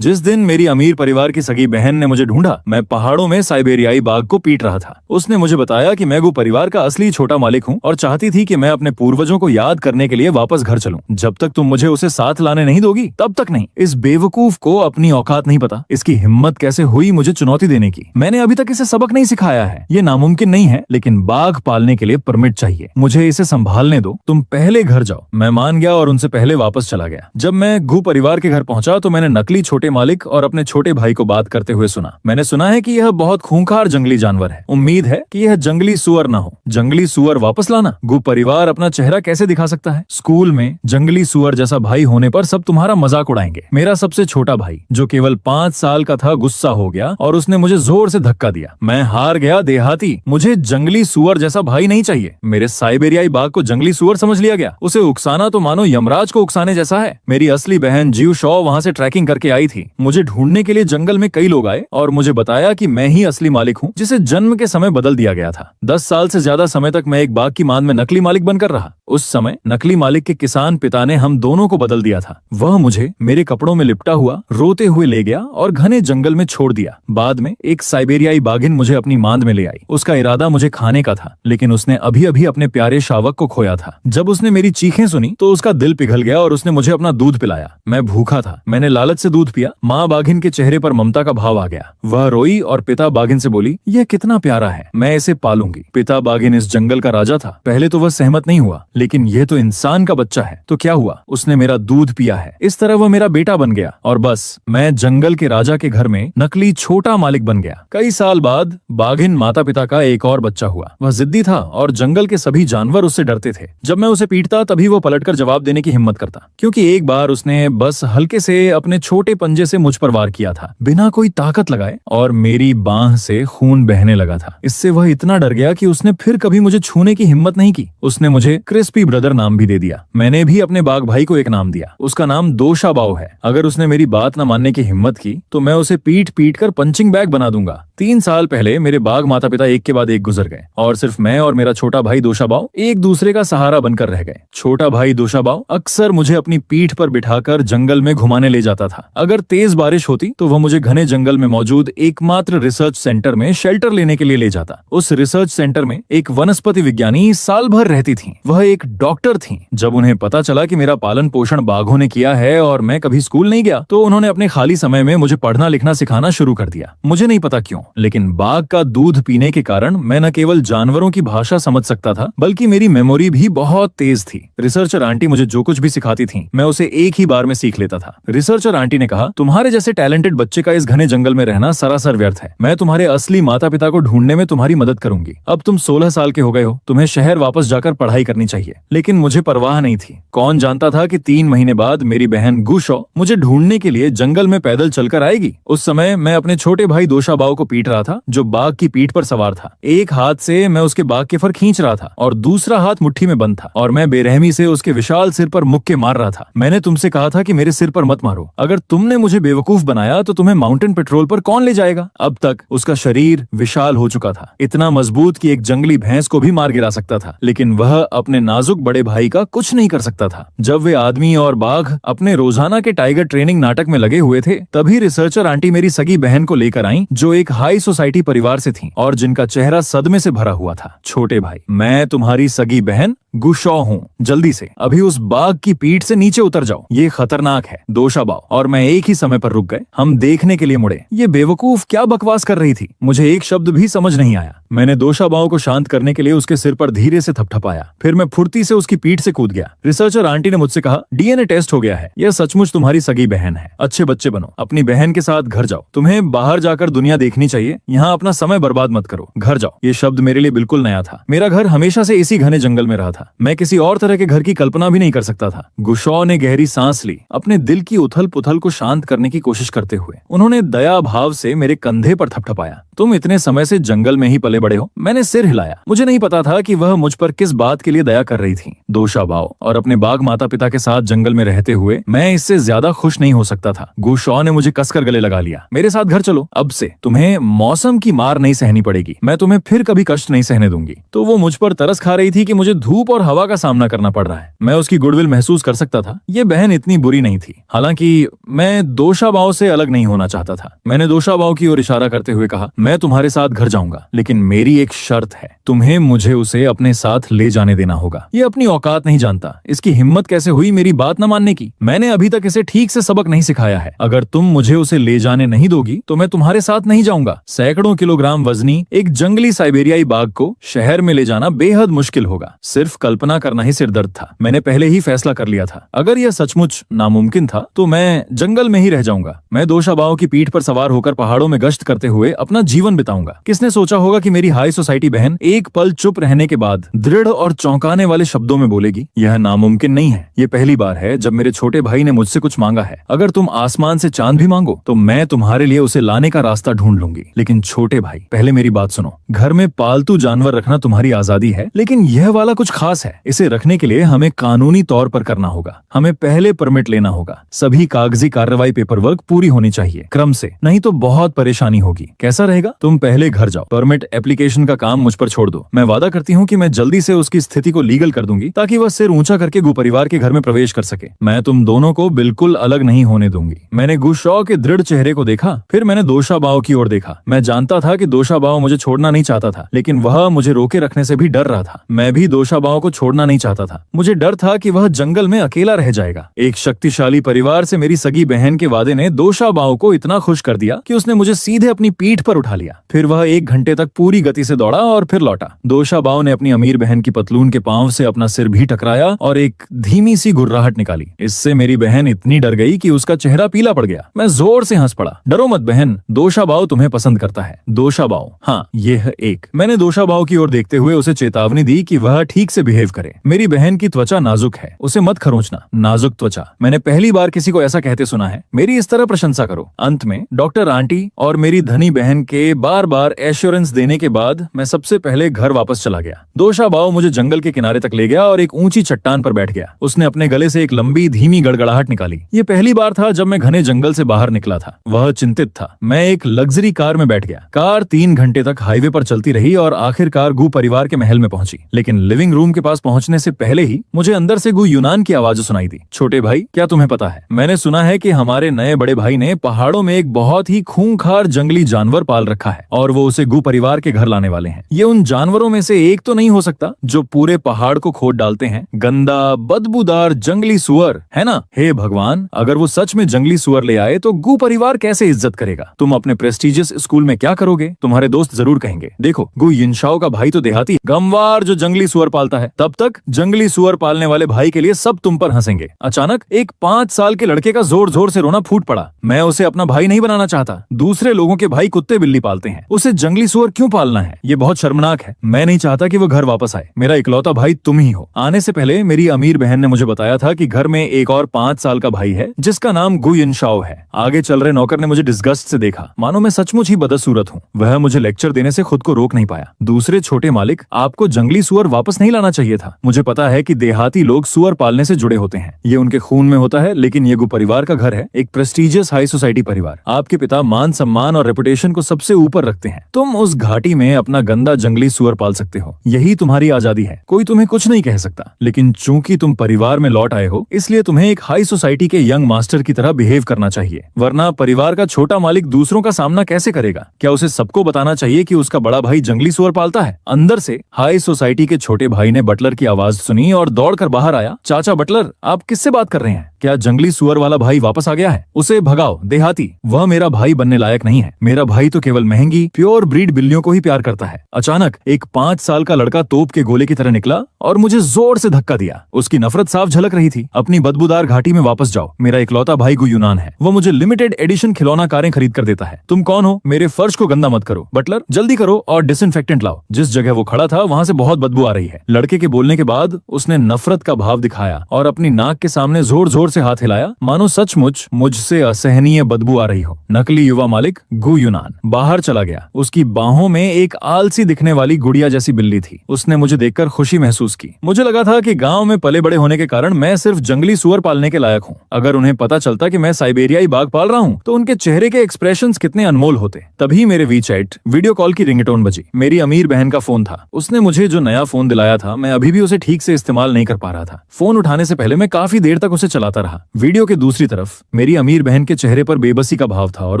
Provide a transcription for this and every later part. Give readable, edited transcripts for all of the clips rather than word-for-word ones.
जिस दिन मेरी अमीर परिवार की सगी बहन ने मुझे ढूंढा, मैं पहाड़ों में साइबेरियाई बाघ को पीट रहा था। उसने मुझे बताया कि मैं वो परिवार का असली छोटा मालिक हूँ और चाहती थी कि मैं अपने पूर्वजों को याद करने के लिए वापस घर चलूं। जब तक तुम मुझे उसे साथ लाने नहीं दोगी तब तक नहीं। इस बेवकूफ को अपनी औकात नहीं पता। इसकी हिम्मत कैसे हुई मुझे चुनौती देने की। मैंने अभी तक इसे सबक नहीं सिखाया है। ये नामुमकिन नहीं है, लेकिन बाघ पालने के लिए परमिट चाहिए। मुझे इसे संभालने दो। तुम पहले घर जाओ। मैं मान गया और उनसे पहले वापस चला गया। जब मैं घू परिवार के घर पहुंचा तो मैंने नकली छोटे मालिक और अपने छोटे भाई को बात करते हुए सुना। मैंने सुना है कि यह बहुत खूंखार जंगली जानवर है। उम्मीद है कि यह जंगली सुअर ना हो। जंगली सुअर वापस लाना? घू परिवार अपना चेहरा कैसे दिखा सकता है? स्कूल में जंगली सुअर जैसा भाई होने पर सब तुम्हारा मजाक उड़ाएंगे। मेरा सबसे छोटा भाई जो केवल 5 साल का था गुस्सा हो गया और उसने मुझे जोर से धक्का दिया। मैं हार गया देहाती। मुझे जंगली सुअर जैसा भाई नहीं चाहिए। मेरे साइबेरियाई बाघ को जंगली सुअर समझ लिया गया। उसे उकसाना तो मानो यमराज को उकसाने जैसा है। मेरी असली बहन जीव शॉ वहाँ से ट्रैकिंग करके आई थी। मुझे ढूंढने के लिए जंगल में कई लोग आए और मुझे बताया कि मैं ही असली मालिक हूँ जिसे जन्म के समय बदल दिया गया था। 10 साल से ज्यादा समय तक मैं एक बाघ की मान में नकली मालिक बनकर रहा। उस समय नकली मालिक के किसान पिता ने हम दोनों को बदल दिया था। वह मुझे मेरे कपड़ों में लिपटा हुआ रोते हुए ले गया और घने जंगल में छोड़ दिया। बाद में एक साइबेरियाई बाघिन मुझे अपनी मांद में ले आई। उसका इरादा मुझे खाने का था, लेकिन उसने अभी अभी अपने प्यारे शावक को खोया था। जब उसने मेरी चीखें सुनी तो उसका दिल पिघल गया और उसने मुझे अपना दूध पिलाया। मैं भूखा था। मैंने लालच से दूध पिया। माँ बाघिन के चेहरे पर ममता का भाव आ गया। वह रोई और पिता बाघिन से बोली, यह कितना प्यारा है, मैं इसे पालूंगी। पिता बाघिन इस जंगल का राजा था। पहले तो वह सहमत नहीं हुआ, लेकिन यह तो इंसान का बच्चा है। तो क्या हुआ? उसने मेरा दूध पिया है। इस तरह वह मेरा बेटा बन गया और बस मैं जंगल के राजा के घर में नकली छोटा मालिक बन गया। कई साल बाद बाघिन माता पिता का एक और बच्चा हुआ। वह जिद्दी था और जंगल के सभी जानवर उससे डरते थे। जब मैं उसे पीटता तभी वो पलटकर जवाब देने की हिम्मत करता, क्योंकि एक बार उसने बस हल्के से अपने छोटे पंजे से मुझ पर वार किया था, बिना कोई ताकत लगाए, और मेरी बांह से खून बहने लगा था। इससे वह इतना डर गया कि उसने फिर कभी मुझे छूने की हिम्मत नहीं की। उसने मुझे क्रिस्पी ब्रदर नाम भी दे दिया। मैंने भी अपने बाघ भाई को एक नाम दिया। उसका नाम दोशाबाओ है। अगर उसने मेरी बात न मानने की हिम्मत की तो मैं उसे पीट पीट कर पंचिंग बैग बना दूंगा। 3 साल पहले मेरे बाघ माता पिता एक के बाद एक गुजर गए और सिर्फ मैं और मेरा छोटा भाई दोशाबाओ एक दूसरे का सहारा बनकर रह गए। छोटा भाई दोशाबाओ अक्सर मुझे अपनी पीठ पर बिठाकर जंगल में घुमाने ले जाता था। अगर तेज बारिश होती तो वह मुझे घने जंगल में मौजूद एकमात्र रिसर्च सेंटर में शेल्टर लेने के लिए ले जाता। उस रिसर्च सेंटर में एक वनस्पति विज्ञानी साल भर रहती थी। वह एक डॉक्टर थी। जब उन्हें पता चला कि मेरा पालन पोषण बाघों ने किया है और मैं कभी स्कूल नहीं गया, तो उन्होंने अपने खाली समय में मुझे पढ़ना लिखना सिखाना शुरू कर दिया। मुझे नहीं पता क्यों, लेकिन बाघ का दूध पीने के कारण मैं न केवल जानवरों की भाषा समझ सकता था, बल्कि मेरी मेमोरी भी बहुत तेज थी। रिसर्चर आंटी मुझे जो कुछ भी सिखाती थी मैं उसे एक ही बार में सीख लेता था। रिसर्चर आंटी ने कहा, तुम्हारे जैसे टैलेंटेड बच्चे का इस घने जंगल में रहना सरासर व्यर्थ है। मैं तुम्हारे असली माता पिता को ढूंढने में तुम्हारी मदद करूंगी। अब तुम 16 साल के हो गए हो, तुम्हें शहर वापस जाकर पढ़ाई करनी चाहिए। लेकिन मुझे परवाह नहीं थी। कौन जानता था कि 3 महीने बाद मेरी बहन गुशो मुझे ढूंढने के लिए जंगल में पैदल चलकर आएगी। उस समय मैं अपने छोटे भाई दोशाबाओ को पीट रहा था, जो बाघ की पीठ पर सवार था। एक हाथ से मैं उसके बाघ के फर खींच रहा था और दूसरा हाथ मुट्ठी में बंद था, और मैं बेरहमी से उसके विशाल सिर पर मुक्के मार रहा था। मैंने तुमसे कहा था कि मेरे सिर पर मत मारो। अगर तुमने मुझे बेवकूफ बनाया तो तुम्हें माउंटेन पेट्रोल पर कौन ले जाएगा? अब तक उसका शरीर विशाल हो चुका था, इतना मजबूत कि एक जंगली भैंस को भी मार गिरा सकता था। लेकिन वह अपने नाजुक बड़े भाई का कुछ नहीं कर सकता था। जब वे आदमी और बाघ अपने रोजाना के टाइगर ट्रेनिंग नाटक में लगे हुए थे, तभी रिसर्चर आंटी मेरी सगी बहन को लेकर आई, जो एक हाई सोसाइटी परिवार से थी और जिनका चेहरा सदमे से भरा हुआ था। छोटे भाई, मैं तुम्हारी सगी बहन गुशॉ हूँ। जल्दी से अभी उस बाघ की पीठ से नीचे उतर जाओ। ये खतरनाक है। दोशाबाओ और मैं एक ही समय पर रुक गए। हम देखने के लिए मुड़े। ये बेवकूफ क्या बकवास कर रही थी? मुझे एक शब्द भी समझ नहीं आया। मैंने दोशाबाओ को शांत करने के लिए उसके सिर पर धीरे से थपथपाया। फिर मैं फुर्ती से उसकी पीठ से कूद गया। रिसर्चर आंटी ने मुझसे कहा, डीएनए टेस्ट हो गया है। यह सचमुच तुम्हारी सगी बहन है। अच्छे बच्चे बनो। अपनी बहन के साथ घर जाओ। तुम्हें बाहर जाकर दुनिया देखनी चाहिए। यहाँ अपना समय बर्बाद मत करो। घर जाओ। ये शब्द मेरे लिए बिल्कुल नया था। मेरा घर हमेशा से इसी घने जंगल में रहा था। मैं किसी और तरह के घर की कल्पना भी नहीं कर सकता था। गुशॉ ने गहरी सांस ली, अपने दिल की उथल पुथल को शांत करने की कोशिश करते हुए। उन्होंने दया भाव से मेरे कंधे पर थपथपाया। तुम इतने समय से जंगल में ही पले बड़े हो। मैंने सिर हिलाया। मुझे नहीं पता था कि वह मुझ पर किस बात के लिए दया कर रही थी। दोशाबाओ और अपने बाघ माता पिता के साथ जंगल में रहते हुए मैं इससे ज्यादा खुश नहीं हो सकता था। गुशॉ ने मुझे कसकर गले लगा लिया। मेरे साथ घर चलो। अब से तुम्हें मौसम की मार नहीं सहनी पड़ेगी। मैं तुम्हें फिर कभी कष्ट नहीं सहने दूंगी। तो वो मुझ पर तरस खा रही थी कि मुझे धूप और हवा का सामना करना पड़ रहा है। मैं उसकी गुडविल महसूस कर सकता था। ये बहन इतनी बुरी नहीं थी। हालांकि मैं दोषाबाव से अलग नहीं होना चाहता था। मैंने दोषाबाव की ओर इशारा करते हुए कहा, मैं तुम्हारे साथ घर जाऊंगा, लेकिन मेरी एक शर्त है, तुम्हें मुझे उसे अपने साथ ले जाने देना होगा। ये अपनी औकात नहीं जानता, इसकी हिम्मत कैसे हुई मेरी बात न मानने की। मैंने अभी तक इसे ठीक से सबक नहीं सिखाया है। अगर तुम मुझे उसे ले जाने नहीं दोगी तो मैं तुम्हारे साथ नहीं जाऊंगा। सैकड़ों किलोग्राम वजनी एक जंगली साइबेरियाई बाघ को शहर में ले जाना बेहद मुश्किल होगा। सिर्फ कल्पना करना ही सिरदर्द था। मैंने पहले ही फैसला कर लिया था, अगर यह सचमुच नामुमकिन था तो मैं जंगल में ही रह जाऊंगा। मैं दोषाबाव की पीठ पर सवार होकर पहाड़ों में गश्त करते हुए अपना जीवन बिताऊंगा। किसने सोचा होगा कि मेरी हाई सोसाइटी बहन एक पल चुप रहने के बाद दृढ़ और चौंकाने वाले शब्दों में बोलेगी, यह नामुमकिन नहीं है। ये पहली बार है जब मेरे छोटे भाई ने मुझसे कुछ मांगा है। अगर तुम आसमान से चांद भी मांगो तो मैं तुम्हारे लिए उसे लाने का रास्ता ढूंढ लूंगी। लेकिन छोटे भाई, पहले मेरी बात सुनो। घर में पालतू जानवर रखना तुम्हारी आजादी है, लेकिन यह वाला कुछ खास है। इसे रखने के लिए हमें कानूनी तौर पर करना होगा। हमें पहले परमिट लेना होगा। सभी कागजी कार्रवाई पेपर वर्क पूरी होनी चाहिए क्रम से, नहीं तो बहुत परेशानी होगी। कैसा रहेगा? तुम पहले घर जाओ, परमिट एप्लीकेशन का काम मुझ पर छोड़ दो। मैं वादा करती हूँ कि मैं जल्दी से उसकी स्थिति को लीगल कर दूंगी ताकि वह सिर ऊंचा करके गु परिवार के घर में प्रवेश कर सके। मैं तुम दोनों को बिल्कुल अलग नहीं होने दूंगी। मैंने गुशॉ के दृढ़ चेहरे को देखा, फिर मैंने दोषाबाव की ओर देखा। मैं जानता था कि दोषाबाव मुझे छोड़ना नहीं चाहता था, लेकिन वह मुझे रोके रखने से भी डर रहा था। मैं भी दोषाबाव को छोड़ना नहीं चाहता था। मुझे डर था कि वह जंगल में अकेला रह जाएगा। एक शक्तिशाली परिवार से मेरी सगी बहन के वादे ने दोषाबाव को इतना खुश कर दिया कि उसने मुझे सीधे अपनी पीठ पर उठा लिया। फिर वह 1 घंटे तक पूरी गति से दौड़ा और फिर लौटा। दोषाबाव ने अपनी अमीर बहन की पतलून के पांव से अपना सिर भी टकराया और एक धीमी सी गुर्राहट निकाली। इससे मेरी बहन इतनी डर गई कि उसका चेहरा पीला पड़ गया। मैं जोर से हंस पड़ा। डरो मत बहन, दोषाबाव तुम्हें पसंद करता है। दोषाबाव, हाँ यह एक। मैंने दोषाबाव की ओर देखते हुए उसे चेतावनी दी कि वह ठीक से बिहेव करे। मेरी बहन की त्वचा नाजुक है, उसे मत खरोंचना। नाजुक त्वचा, मैंने पहली बार किसी को ऐसा कहते सुना है। मेरी इस तरह प्रशंसा करो। अंत में डॉक्टर आंटी और मेरी धनी बहन के बार बार एश्योरेंस देने के बाद मैं सबसे पहले घर वापस चला गया। दोषाबाव मुझे जंगल के किनारे तक ले गया और एक ऊंची चट्टान पर बैठ गया। उसने अपने गले से एक लंबी धीमी गड़गड़ाहट निकाली। ये पहली बार था जब मैं घने जंगल से बाहर निकला था। वह चिंतित था। मैं एक लग्जरी कार में बैठ गया। कार 3 घंटे तक हाईवे पर चलती रही और आखिरकार गु परिवार के महल में पहुंची। लेकिन लिविंग रूम के पास पहुंचने से पहले ही मुझे अंदर से गु यूनान की आवाज सुनाई दी। छोटे भाई, क्या तुम्हें पता है, मैंने सुना है कि हमारे नए बड़े भाई ने पहाड़ों में एक बहुत ही खूंखार जंगली जानवर पाल रखा है और वो उसे गु परिवार के घर लाने वाले हैं। ये उन जानवरों में से एक तो नहीं हो सकता जो पूरे पहाड़ को खोद डालते हैं। गंदा बदबूदार जंगली सुअर, है ना? हे भगवान, अगर वो सच में जंगली सुअर ले आए तो गु परिवार कैसे इज्जत करेगा? तुम अपने प्रेस्टिजियस स्कूल में क्या करोगे? तुम्हारे दोस्त जरूर कहेंगे, देखो गु यिनशाओ का भाई तो देहाती गमवार जो जंगली सुअर पालता है। तब तक जंगली सुअर पालने वाले भाई के लिए सब तुम पर हंसेंगे। अचानक एक 5 साल के लड़के का जोर जोर से रोना फूट पड़ा। मैं उसे अपना भाई नहीं बनाना चाहता। दूसरे लोगों के भाई कुत्ते बिल्ली पालते हैं, उसे जंगली सुअर क्यों पालना है? ये बहुत शर्मनाक है। मैं नहीं चाहता कि वो घर वापस आए। मेरा इकलौता भाई तुम ही हो। आने से पहले मेरी अमीर बहन ने मुझे बताया था कि घर में एक और 5 साल का भाई है जिसका नाम गु यिनशाओ है। आगे चल रहे नौकर ने मुझे डिस्गस्ट से देखा, मानो मैं सचमुच ही बदसूरत हूँ। वह मुझे लेक्चर देने से खुद को रोक नहीं पाया। दूसरे छोटे मालिक, आपको जंगली सुअर वापस नहीं लाना चाहिए था। मुझे पता है कि देहाती लोग सुअर पालने से जुड़े होते हैं, ये उनके खून में होता है, लेकिन ये गु परिवार का घर है, एक प्रेस्टिजियस हाई सोसाइटी परिवार। आपके पिता मान सम्मान और रेपुटेशन को सबसे ऊपर रखते हैं। तुम उस घाटी में अपना गंदा जंगली सुअर पाल सकते हो, यही तुम्हारी आजादी है। कोई तुम्हें कुछ नहीं कह सकता। लेकिन चूंकि तुम परिवार में लौट आए हो, इसलिए तुम्हें एक हाई सोसाइटी के यंग मास्टर की तरह बिहेव करना चाहिए, वरना परिवार का छोटा मालिक दूसरों का सामना कैसे करेगा? क्या उसे सबको बताना चाहिए कि उसका बड़ा भाई जंगली सुअर पालता है? अंदर से हाई सोसाइटी के छोटे भाई ने बटलर की आवाज सुनी और दौड़कर बाहर आया। चाचा बटलर, आप किससे बात कर रहे हैं? क्या जंगली सुअर वाला भाई वापस आ गया है? उसे भगाओ देहाती, वह मेरा भाई बनने लायक नहीं है। मेरा भाई तो केवल महंगी प्योर ब्रीड बिल्लियों को ही प्यार करता है। अचानक एक 5 साल का लड़का तोप के गोले की तरह निकला और मुझे जोर से धक्का दिया। उसकी नफरत साफ झलक रही थी। अपनी बदबूदार घाटी में वापस जाओ। मेरा इकलौता भाई गु यूनान है। वो मुझे लिमिटेड एडिशन खिलौना कारें खरीद कर देता है। तुम कौन हो? मेरे फर्श को गंदा मत करो। बटलर, जल्दी करो और डिसइंफेक्टेंट लाओ। जिस जगह वो खड़ा था वहां से बहुत बदबू आ रही है। लड़के के बोलने के बाद उसने नफरत का भाव दिखाया और अपनी नाक के सामने जोर जोर से हाथ हिलाया, मानो सचमुच मुझसे असहनीय बदबू आ रही हो। नकली युवा मालिक गु यूनान बाहर चला गया। उसकी बाहों में एक आलसी दिखने वाली गुड़िया जैसी बिल्ली थी। उसने मुझे देखकर खुशी महसूस की। मुझे लगा था कि गांव में पले बड़े होने के कारण मैं सिर्फ जंगली सुअर पालने के लायक हूँ। अगर उन्हें पता चलता कि मैं साइबेरियाई बाघ पाल रहा हूँ तो उनके चेहरे के एक्सप्रेशंस कितने अनमोल होते। तभी मेरे वीचैट वीडियो कॉल की रिंगटोन बजी। मेरी अमीर बहन का फोन था। उसने मुझे जो नया फोन दिलाया था, मैं अभी भी उसे ठीक से इस्तेमाल नहीं कर पा रहा था। फोन उठाने से पहले मैं काफी देर तक उसे चलाता रहा। वीडियो के दूसरी तरफ मेरी अमीर बहन के चेहरे पर बेबसी का भाव था और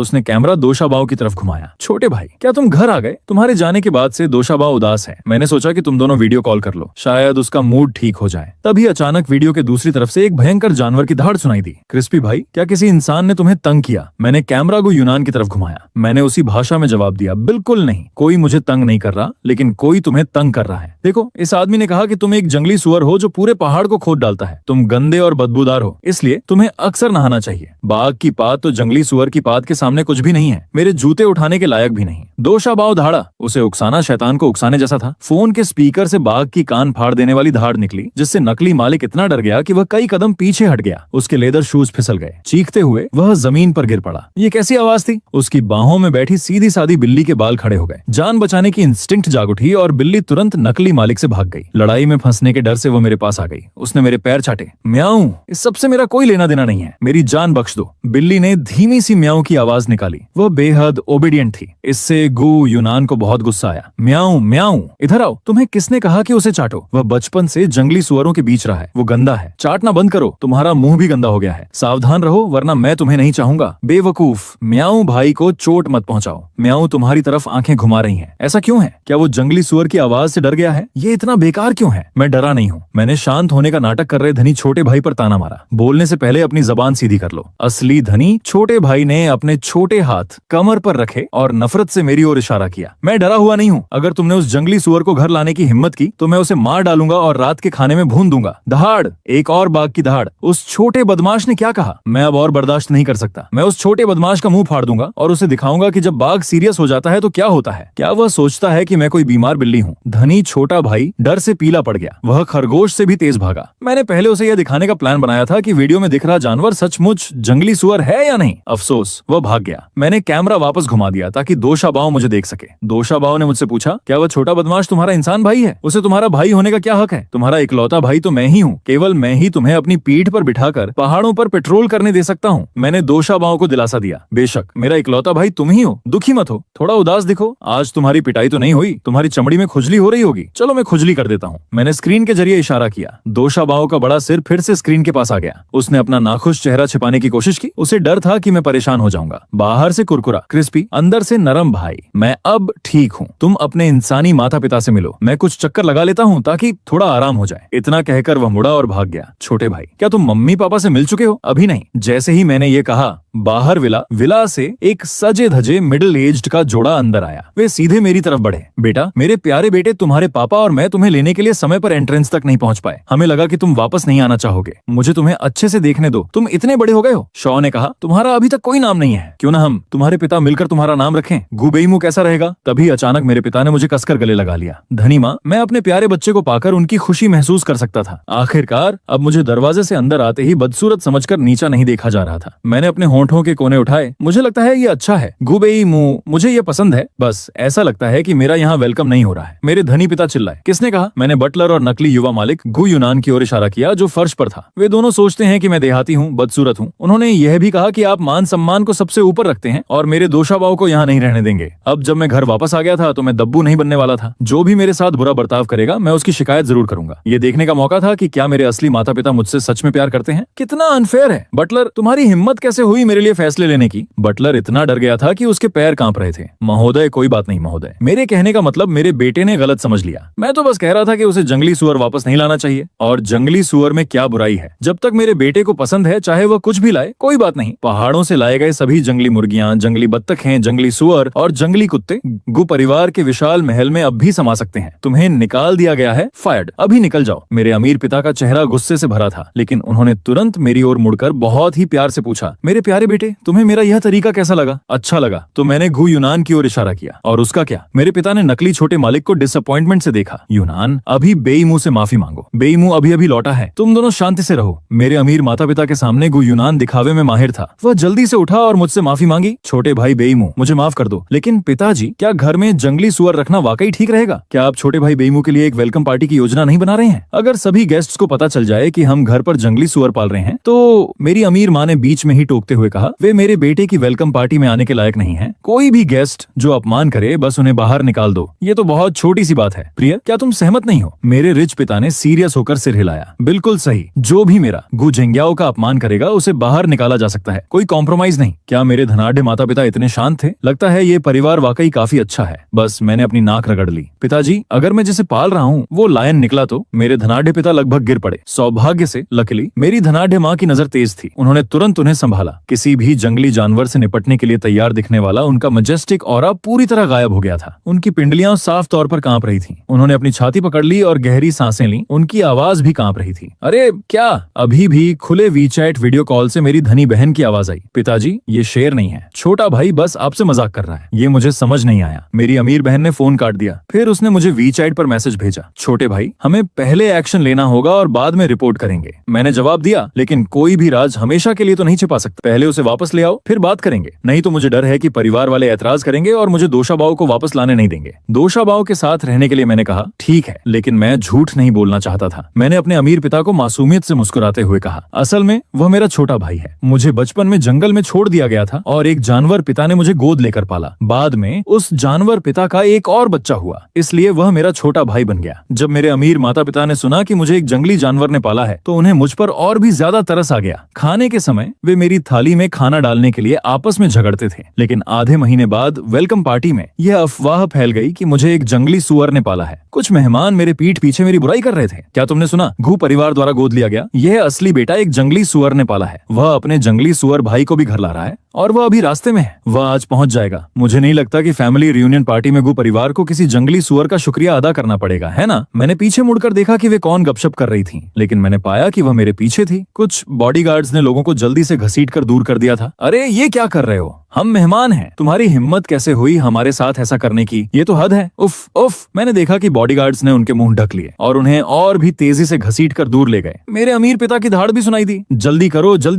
उसने कैमरा दोशाबाव की तरफ घुमाया। छोटे भाई, क्या तुम घर आ गए? तुम्हारे जाने के बाद से दोशाबाव उदास है। मैंने सोचा कि तुम दोनों वीडियो कॉल कर लो, शायद उसका मूड ठीक हो जाए। तभी अचानक वीडियो के दूसरी तरफ से एक भयंकर जानवर की दहाड़ सुनाई दी। क्रिस्पी भाई, क्या किसी इंसान ने तुम्हें तंग किया? मैंने कैमरा को यूनान की तरफ घुमाया। मैंने उसी भाषा में जवाब दिया, बिल्कुल नहीं, कोई मुझे तंग नहीं कर रहा, लेकिन कोई तुम्हें तंग कर रहा है। देखो, इस आदमी ने कहा कि तुम एक जंगली सुअर हो जो पूरे पहाड़ को खोद डालता है। तुम गंदे और बदबूदार हो, इसलिए तुम्हें अक्सर नहाना चाहिए। बाघ की पात तो जंगली सुअर की पात के सामने कुछ भी नहीं है, मेरे जूते उठाने के लायक भी नहीं। दोशाबाव दहाड़ा। उसे उकसाना शैतान को उकसाने जैसा था। फोन के स्पीकर से बाघ की कान फाड़ देने वाली दहाड़ निकली, जिससे नकली मालिक इतना डर गया कि वह कई कदम पीछे हट गया। उसके लेदर शूज फिसल गए। चीखते हुए वह जमीन पर गिर पड़ा। ये कैसी आवाज थी? उसकी बाहों में बैठी सीधी सादी बिल्ली के बाल खड़े हो गए। जान बचाने की इंस्टिंक्ट जाग उठी और बिल्ली तुरंत नकली मालिक से भाग गई। लड़ाई में फंसने के डर से वो मेरे पास आ गई। उसने मेरे पैर चाटे। म्याऊं, इस सबसे मेरा कोई लेना देना नहीं है, मेरी जान बख्श दो। बिल्ली ने धीमी सी म्याऊं की आवाज निकाली। वह बेहद ओबीडियंट थी। इससे गु यूनान को बहुत गुस्सा आया। म्याऊं म्याऊं, इधर आओ। तुम्हें किसने कहा कि उसे चाटो? वह बचपन से जंगली सुअरों के बीच रहा है, वो गंदा है। चाटना बंद करो, तुम्हारा मुंह भी गंदा हो गया है। सावधान रहो, वरना मैं तुम्हें नहीं चाहूंगा। बेवकूफ, म्याऊं भाई को चोट मत पहुंचाओ। म्याऊं तुम्हारी तरफ आंखें घुमा रही हैं। ऐसा क्यों है? क्या वो जंगली सुअर की आवाज से डर गया है? ये इतना बेकार क्यों है? मैं डरा नहीं हूँ। मैंने शांत होने का नाटक कर रहे धनी छोटे भाई पर ताना मारा। बोलने से पहले अपनी जबान सीधी कर लो। असली धनी छोटे भाई ने अपने छोटे हाथ कमर पर रखे और नफरत से मेरी ओर इशारा किया। मैं डरा हुआ नहीं हूँ। अगर तुमने उस जंगली सुअर को घर लाने की हिम्मत की तो मैं उसे मार डालूंगा और रात के खाने में भून दूंगा। दहाड़, एक और बाघ की दहाड़। उस छोटे बदमाश ने क्या कहा? मैं अब और बर्दाश्त नहीं कर सकता। मैं उस छोटे बदमाश का मुंह फाड़ दूंगा और उसे दिखाऊंगा कि जब बाघ सीरियस हो जाता है तो क्या होता है। क्या वह सोचता है कि मैं कोई बीमार बिल्ली हूँ? धनी छोटा भाई डर से पीला पड़ गया। वह खरगोश से भी तेज भागा। मैंने पहले उसे यह दिखाने का प्लान बनाया था कि वीडियो में दिख रहा जानवर सचमुच जंगली सुअर है या नहीं। अफसोस, वह भाग गया। मैंने कैमरा वापस घुमा दिया ताकि दोशाबाव मुझे देख सके। दोशाबाव ने मुझसे पूछा, क्या वह छोटा बदमाश तुम्हारा इंसान भाई है? उसे तुम्हारा भाई होने का क्या हक है? तुम्हारा इकलौता भाई तो मैं ही हूँ। केवल मैं ही तुम्हें अपनी पीठ पर बिठाकर पहाड़ों पर पेट्रोल करने दे सकता हूँ। मैंने दोशाबाव को दिलासा दिया। बेशक मेरा इकलौता भाई तुम ही हो, दुखी मत हो, थोड़ा उदास दिखो। आज तुम्हारी पिटाई तो नहीं हुई, तुम्हारी चमड़ी में खुजली हो रही होगी। चलो मैं खुजली कर देता हूँ। मैंने स्क्रीन के जरिए इशारा किया। दोशाबाव का बड़ा सिर फिर से स्क्रीन के पास आ गया। उसने अपना नाखुश चेहरा छिपाने की कोशिश की। उसे डर था कि मैं परेशान हो जाऊंगा। बाहर से कुरकुरा, क्रिस्पी, अंदर से नरम भाई, मैं अब ठीक हूँ। तुम अपने इंसानी माता पिता से मिलो। मैं कुछ चक्कर लगा लेता हूँ ताकि थोड़ा आराम हो जाए। इतना कहकर वह मुड़ा और भाग गया। छोटे भाई, क्या तुम मम्मी पापा से मिल चुके हो? अभी नहीं। जैसे ही मैंने ये कहा, बाहर विला से एक सजे धजे मिडिल एज्ड का जोड़ा अंदर आया। वे सीधे मेरी तरफ बढ़े। बेटा, मेरे प्यारे बेटे, तुम्हारे पापा और मैं तुम्हें लेने के लिए समय पर एंट्रेंस तक नहीं पहुंच पाए। हमें लगा कि तुम वापस नहीं आना चाहोगे। मुझे तुम्हें अच्छे से देखने दो, तुम इतने बड़े हो गए हो। शॉ ने कहा, तुम्हारा अभी तक कोई नाम नहीं है। क्यों ना हम तुम्हारे पिता मिलकर तुम्हारा नाम रखें? गुबेईमू कैसा रहेगा? तभी अचानक मेरे पिता ने मुझे कसकर गले लगा लिया। धनी माँ, मैं अपने प्यारे बच्चे को पाकर उनकी खुशी महसूस कर सकता था। आखिरकार अब मुझे दरवाजे से अंदर आते ही बदसूरत समझकर नीचा नहीं देखा जा रहा था। मैंने अपने होंठों के कोने उठाए। मुझे लगता है ये अच्छा है। गुबेईमू, मुझे ये पसंद है। बस ऐसा लगता है कि मेरा यहाँ वेलकम नहीं हो रहा है। मेरे धनी पिता चिल्लाए। किसने कहा? मैंने बटलर और नकली युवा मालिक गु यूनान की ओर इशारा किया जो फर्श पर था। वे दोनों सोचते हैं कि मैं देहाती हूँ, बदसूरत हूँ। उन्होंने यह भी कहा कि आप मान सम्मान को सबसे ऊपर रखते हैं और मेरे दोशाबाव को यहाँ नहीं रहने देंगे। अब जब मैं घर वापस आ गया था तो मैं दब्बू नहीं बनने वाला था। जो भी मेरे साथ बुरा बर्ताव करेगा मैं उसकी शिकायत जरूर करूंगा। ये देखने का मौका था कि क्या मेरे असली माता पिता मुझसे सच में प्यार करते हैं। कितना अनफेयर है। बटलर, तुम्हारी हिम्मत कैसे हुई मेरे लिए फैसले लेने की? बटलर इतना डर गया था कि उसके पैर कांप रहे थे। महोदय, कोई बात नहीं महोदय। मेरे कहने का मतलब मेरे बेटे ने गलत समझ लिया। मैं तो बस कह रहा था कि उसे जंगली सुअर वापस नहीं लाना चाहिए। और जंगली सुअर में क्या बुराई है? जब तक मेरे बेटे को पसंद है, चाहे वह कुछ भी लाए, कोई बात नहीं। पहाड़ों से लाए गए सभी जंगली मुर्गियां, जंगली बत्तखें, जंगली सुअर और जंगली कुत्ते गु परिवार के विशाल महल में अब भी समा सकते हैं। तुम्हें निकाल दिया गया है, फायर्ड। अभी निकल जाओ। मेरे अमीर पिता का चेहरा गुस्से से भरा था, लेकिन उन्होंने तुरंत मेरी ओर मुड़कर बहुत ही प्यार से पूछा, मेरे प्यारे बेटे, तुम्हें मेरा यह तरीका कैसा लगा? अच्छा लगा। तो मैंने गु यूनान की ओर इशारा किया। और उसका क्या? मेरे पिता ने नकली छोटे मालिक को डिसअपॉइंटमेंट से देखा। यूनान, अभी बेईमू से माफी मांगो। बेईमू अभी अभी लौटा है। तुम दोनों शांति से रहो। मेरे अमीर माता पिता के सामने गु यूनान दिखावे में माहिर था। वह जल्दी से उठा और मुझसे माफी मांगी। छोटे भाई बेईमू, मुझे माफ कर दो, लेकिन पिताजी, क्या घर में जंगली सुअर रखना वाकई ठीक रहेगा? क्या आप छोटे भाई बेईमू के लिए एक वेलकम पार्टी की योजना नहीं बना रहे हैं? अगर सभी गेस्ट्स को पता चल जाए कि हम घर पर जंगली सुअर पाल रहे हैं तो मेरी अमीर माँ ने बीच में ही टोकते हुए हुए कहा, वे मेरे बेटे की वेलकम पार्टी में आने के लायक नहीं है। कोई भी गेस्ट जो अपमान करे बस उन्हें बाहर निकाल दो। ये तो बहुत छोटी सी बात है। प्रिय, क्या तुम सहमत नहीं हो? मेरे रिच पिता ने सीरियस होकर सिर हिलाया। बिल्कुल सही, जो भी मेरा गु झेंग्याओ का अपमान करेगा उसे बाहर निकाला जा सकता है, कोई कॉम्प्रोमाइज नहीं। क्या मेरे धनाढ़ माता पिता इतने शांत थे? लगता है ये परिवार वाकई काफी अच्छा है। बस मैंने अपनी नाक रगड़ ली। पिताजी, अगर मैं जिसे पाल रहा हूँ वो लायन निकला तो? मेरे धनाढ़ पिता लगभग गिर पड़े। सौभाग्य से लकीली मेरी धनाढ़ माँ की नजर तेज थी। उन्होंने तुरंत उन्हें संभाला। किसी भी जंगली जानवर से निपटने के लिए तैयार दिखने वाला उनका मजेस्टिक ऑरा पूरी तरह गायब हो गया था। उनकी पिंडलियां साफ तौर पर कांप रही थीं। उन्होंने अपनी छाती पकड़ ली और गहरी सांसें ली। उनकी आवाज भी कांप रही थी। अरे क्या? अभी भी खुले वीचैट वीडियो कॉल से मेरी धनी बहन की आवाज आई। पिताजी, ये शेर नहीं है, छोटा भाई बस आपसे मजाक कर रहा है। ये मुझे समझ नहीं आया। मेरी अमीर बहन ने फोन काट दिया। फिर उसने मुझे वीचैट पर मैसेज भेजा, छोटे भाई हमें पहले एक्शन लेना होगा और बाद में रिपोर्ट करेंगे। मैंने जवाब दिया, लेकिन कोई भी राज हमेशा के लिए तो नहीं छिपा सकता। पहले उसे वापस ले आओ, फिर बात करेंगे। नहीं तो मुझे डर है कि परिवार वाले ऐतराज करेंगे और मुझे दोषाबाव को वापस लाने नहीं देंगे। दोषाबाव के साथ रहने के लिए मैंने कहा, ठीक है, लेकिन मैं झूठ नहीं बोलना चाहता था। मैंने अपने अमीर पिता को मासूमियत से मुस्कुराते हुए कहा, असल में वह मेरा छोटा भाई है। मुझे बचपन में जंगल में छोड़ दिया गया था और एक जानवर पिता ने मुझे गोद लेकर पाला। बाद में उस जानवर पिता का एक और बच्चा हुआ, इसलिए वह मेरा छोटा भाई बन गया। जब मेरे अमीर माता पिता ने सुना कि मुझे एक जंगली जानवर ने पाला है तो उन्हें मुझ पर और भी ज्यादा तरस आ गया। खाने के समय वे मेरी थाली में खाना डालने के लिए आपस में झगड़ते थे, लेकिन आधे महीने बाद वेलकम पार्टी में यह अफवाह फैल गई कि मुझे एक जंगली सुअर ने पाला है। कुछ मेहमान मेरे पीठ पीछे मेरी बुराई कर रहे थे। क्या तुमने सुना? घू परिवार द्वारा गोद लिया गया। यह असली बेटा एक जंगली सुअर ने पाला है। वह अपने जंगली सुअर भाई को भी घर ला रहा है और वह अभी रास्ते में है। वह आज पहुंच जाएगा। मुझे नहीं लगता कि फैमिली रियूनियन पार्टी में घू परिवार को किसी जंगली सुअर का शुक्रिया अदा करना पड़ेगा, है ना? मैंने पीछे मुड़कर देखा कि वे कौन गपशप कर रही थी, लेकिन मैंने पाया कि वह मेरे पीछे थी। कुछ बॉडीगार्ड्स ने लोगों को जल्दी से घसीट कर दूर कर दिया था। अरे ये क्या कर रहे हो? हम मेहमान हैं। तुम्हारी हिम्मत कैसे हुई हमारे साथ ऐसा करने की? ये तो हद है। उफ उफ। मैंने देखा कि बॉडीगार्ड्स ने उनके मुंह ढक लिए और उन्हें और भी तेजी से घसीट कर दूर ले गए। मेरे अमीर पिता की धाड़ भी सुनाई दी। जल्दी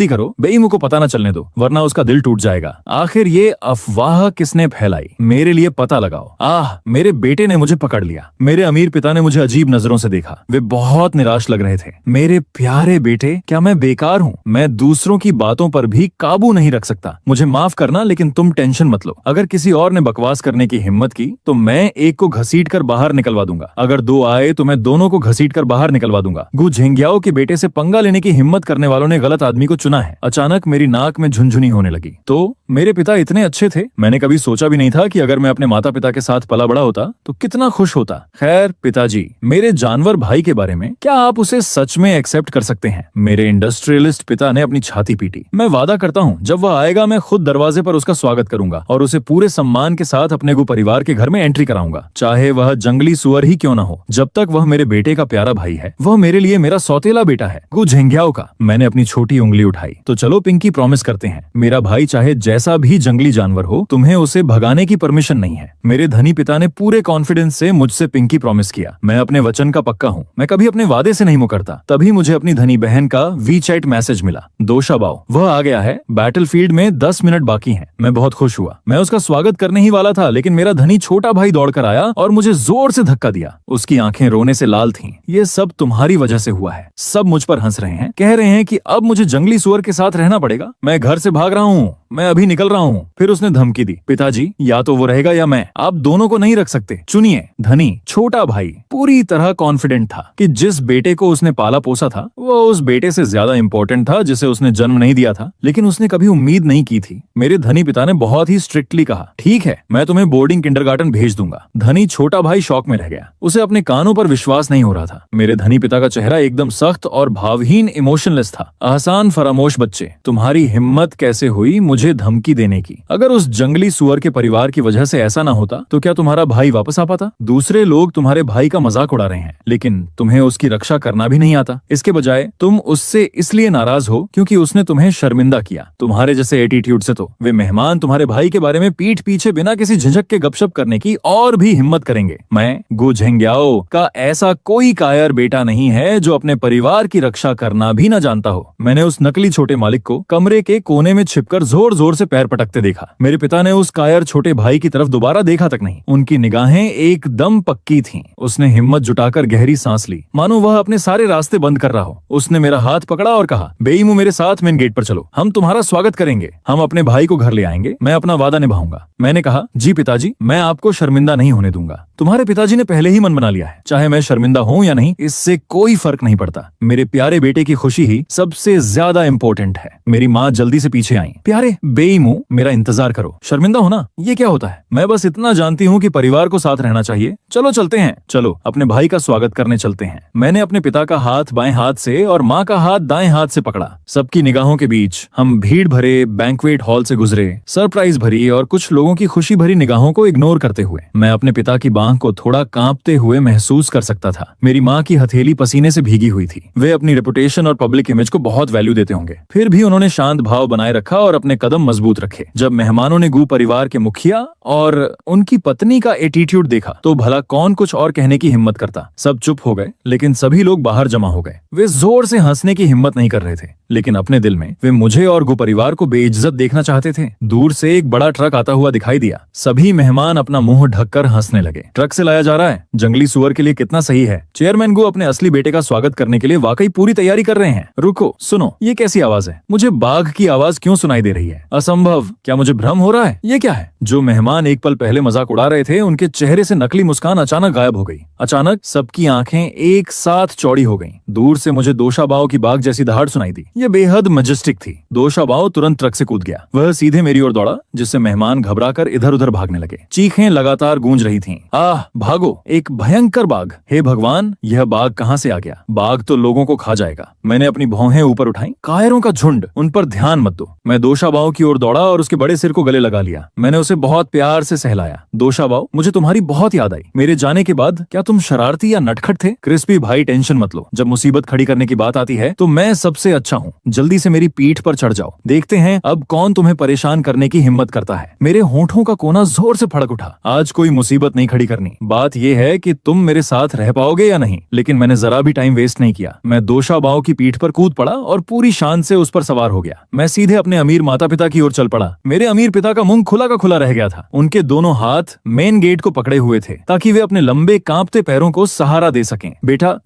करो, बेईमू को पता न चलने दो, वरना उसका दिल टूट जाएगा। आखिर ये अफवाह किसने फैलाई? मेरे लिए पता लगाओ। मेरे बेटे ने मुझे पकड़ लिया। मेरे अमीर पिता ने मुझे अजीब नजरों से देखा। वे बहुत निराश लग रहे थे। मेरे प्यारे बेटे, क्या मैं बेकार हूँ? मैं दूसरों की बातों पर भी काबू नहीं रख सकता। मुझे माफ करना, लेकिन तुम टेंशन मत लो। अगर किसी और ने बकवास करने की हिम्मत की तो मैं एक को घसीट कर बाहर निकलवा दूंगा। अगर दो आए तो मैं दोनों को घसीट कर बाहर निकलवा दूंगा। गु झेंग्याओ के बेटे से पंगा लेने की हिम्मत करने वालों ने गलत आदमी को चुना है। अचानक मेरी नाक में झुनझुनी होने लगी। तो मेरे पिता इतने अच्छे थे। मैंने कभी सोचा भी नहीं था कि अगर मैं अपने माता पिता के साथ पला बड़ा होता तो कितना खुश होता। खैर पिताजी, मेरे जानवर भाई के बारे में क्या आप उसे सच में एक्सेप्ट कर सकते हैं? मेरे इंडस्ट्रियलिस्ट पिता ने अपनी छाती पीटी। मैं वादा करता हूँ जब वह आएगा मैं खुद दरवाजे पर उसका स्वागत करूंगा और उसे पूरे सम्मान के साथ अपने गु परिवार के घर में एंट्री कराऊंगा, चाहे वह जंगली सुअर ही क्यों न हो। जब तक वह मेरे बेटे का प्यारा भाई है, वह मेरे लिए मेरा सौतेला बेटा है, गु झेंग्याओ का। मैंने अपनी छोटी उंगली उठाई। तो चलो पिंकी, प्रॉमिस करते हैं, मेरा भाई चाहे जैसा भी जंगली जानवर हो, तुम्हें उसे भगाने की परमिशन नहीं है। मेरे धनी पिता ने पूरे कॉन्फिडेंस से मुझसे पिंकी प्रॉमिस किया। मैं अपने वचन का पक्का हूँ। मैं कभी अपने वादे से नहीं मुकरता। तभी मुझे अपनी धनी बहन का वीचैट मैसेज मिला। दोषाबाव, वह आ गया है। बैटलफील्ड में 10 मिनट बाकी हैं। मैं बहुत खुश हुआ। मैं उसका स्वागत करने ही वाला था, लेकिन मेरा धनी छोटा भाई दौड़कर आया और मुझे जोर से धक्का दिया। उसकी आंखें रोने से लाल थीं। ये सब तुम्हारी वजह से हुआ है। सब मुझ पर हंस रहे हैं, कह रहे हैं कि अब मुझे जंगली सुअर के साथ रहना पड़ेगा। मैं घर से भाग रहा हूँ, मैं अभी निकल रहा हूँ। फिर उसने धमकी दी, पिताजी या तो वो रहेगा या मैं, आप दोनों को नहीं रख सकते, चुनिए। धनी छोटा भाई पूरी तरह कॉन्फिडेंट था कि जिस बेटे को उसने पाला पोसा था वो उस बेटे से ज्यादा इंपॉर्टेंट था जिसे उसने जन्म नहीं दिया था। लेकिन उसने कभी उम्मीद नहीं की थी। मेरे धनी पिता ने बहुत ही स्ट्रिक्टली कहा, ठीक है, मैं तुम्हें बोर्डिंग किंडरगार्टन भेज दूंगा। धनी छोटा भाई शॉक में रह गया। उसे अपने कानों पर विश्वास नहीं हो रहा था। मेरे धनी पिता का चेहरा एकदम सख्त और भावहीन, इमोशनलेस था। आसान फरामोश बच्चे, तुम्हारी हिम्मत कैसे हुई मुझे धमकी देने की? अगर उस जंगली सुअर के परिवार की वजह से ऐसा ना होता तो क्या तुम्हारा भाई वापस आ पाता? दूसरे लोग तुम्हारे भाई का मजाक उड़ा रहे हैं, लेकिन तुम्हें उसकी रक्षा करना भी नहीं आता। इसके बजाय तुम उससे इसलिए नाराज हो क्योंकि उसने तुम्हें शर्मिंदा किया। तुम्हारे जैसे एटीट्यूड से तो वे मेहमान तुम्हारे भाई के बारे में पीठ पीछे बिना किसी झिझक के गपशप करने की और भी हिम्मत करेंगे। मैं गु झेंग्याओ का ऐसा कोई कायर बेटा नहीं है जो अपने परिवार की रक्षा करना भी न जानता हो। मैंने उस नकली छोटे मालिक को कमरे के कोने में छिपकर जोर जोर जोर से पैर पटकते देखा। मेरे पिता ने उस कायर छोटे भाई की तरफ दोबारा देखा तक नहीं। उनकी निगाहें एकदम पक्की थीं। उसने हिम्मत जुटाकर गहरी सांस ली, मानो वह अपने सारे रास्ते बंद कर रहा हो। उसने मेरा हाथ पकड़ा और कहा, बेईमू मेरे साथ मेन गेट पर चलो, हम तुम्हारा स्वागत करेंगे, हम अपने भाई को घर ले आएंगे, मैं अपना वादा निभाऊंगा। मैंने कहा, जी पिताजी, मैं आपको शर्मिंदा नहीं होने दूंगा। तुम्हारे पिताजी ने पहले ही मन बना लिया है, चाहे मैं शर्मिंदा हूँ या नहीं, इससे कोई फर्क नहीं पड़ता। मेरे प्यारे बेटे की खुशी ही सबसे ज्यादा इम्पोर्टेंट है। मेरी माँ जल्दी से पीछे आई। प्यारे बेईमू, मेरा इंतजार करो। शर्मिंदा होना ये क्या होता है? मैं बस इतना जानती हूँ कि परिवार को साथ रहना चाहिए। चलो चलते हैं, चलो अपने भाई का स्वागत करने चलते हैं। मैंने अपने पिता का हाथ बाएं हाथ से और माँ का हाथ दाएं हाथ से पकड़ा। सबकी निगाहों के बीच हम भीड़ भरे बैंक्वेट हॉल से गुजरे, सरप्राइज भरी और कुछ लोगों की खुशी भरी निगाहों को इग्नोर करते हुए। मैं अपने पिता की बांह को थोड़ा कांपते हुए महसूस कर सकता था। मेरी माँ की हथेली पसीने से भीगी हुई थी। वे अपनी रेपुटेशन और पब्लिक इमेज को बहुत वैल्यू देते होंगे, फिर भी उन्होंने शांत भाव बनाए रखा और अपने कदम मजबूत रखे। जब मेहमानों ने गू परिवार के मुखिया और उनकी पत्नी का एटीट्यूड देखा तो भला कौन कुछ और कहने की हिम्मत करता। सब चुप हो गए, लेकिन सभी लोग बाहर जमा हो गए। वे जोर से हंसने की हिम्मत नहीं कर रहे थे, लेकिन अपने दिल में वे मुझे और गु परिवार को बेइज्जत देखना चाहते थे। दूर से एक बड़ा ट्रक आता हुआ दिखाई दिया। सभी मेहमान अपना मुंह ढककर हंसने लगे। ट्रक से लाया जा रहा है, जंगली सुअर के लिए कितना सही है। चेयरमैन गु अपने असली बेटे का स्वागत करने के लिए वाकई पूरी तैयारी कर रहे हैं। रुको, सुनो, ये कैसी आवाज है? मुझे बाघ की आवाज क्यों सुनाई दे रही है? असंभव, क्या मुझे भ्रम हो रहा है? ये क्या है? जो मेहमान एक पल पहले मजाक उड़ा रहे थे, उनके चेहरे से नकली मुस्कान अचानक गायब हो गई। अचानक सबकी आंखें एक साथ चौड़ी हो गईं। दूर से मुझे दोशाबाओ की बाघ जैसी दहाड़ सुनाई दी। ये बेहद मजेस्टिक थी। दोशाबाओ तुरंत ट्रक से कूद गया। वह सीधे मेरी ओर दौड़ा, जिससे मेहमान घबराकर इधर उधर भागने लगे। चीखें लगातार गूंज रही थीं। आह, भागो, एक भयंकर बाघ! हे भगवान, यह बाघ कहां से आ गया? बाघ तो लोगों को खा जाएगा। मैंने अपनी भौहें ऊपर उठाई। कायरों का झुंड, उन पर ध्यान मत दो। मैं दोशाबाओ की ओर दौड़ा और उसके बड़े सिर को गले लगा लिया। मैंने उसे बहुत प्यार से सहलाया। दोशाबाओ, मुझे तुम्हारी बहुत याद आई। मेरे जाने के बाद क्या तुम शरारती या नटखट थे? क्रिस्पी भाई, टेंशन मत लो। जब मुसीबत खड़ी करने की बात आती है तो मैं सबसे अच्छा हूँ। जल्दी से मेरी पीठ पर चढ़ जाओ। देखते हैं अब कौन तुम्हें परेशान करने की हिम्मत करता है। मेरे होंठों का कोना जोर से फड़क उठा। आज कोई मुसीबत नहीं खड़ी करनी। बात यह है कि तुम मेरे साथ रह पाओगे या नहीं। लेकिन मैंने जरा भी टाइम वेस्ट नहीं किया। मैं दोशाबाओ की पीठ पर कूद पड़ा और पूरी शान से उस पर सवार हो गया। मैं सीधे अपने अमीर माता पिता की ओर चल पड़ा। मेरे अमीर पिता का मुंह खुला का खुला रह गया था। उनके दोनों हाथ मेन गेट को पकड़े हुए थे ताकि वे अपने लंबे कांपते पैरों को सहारा दे सकें। बेटा,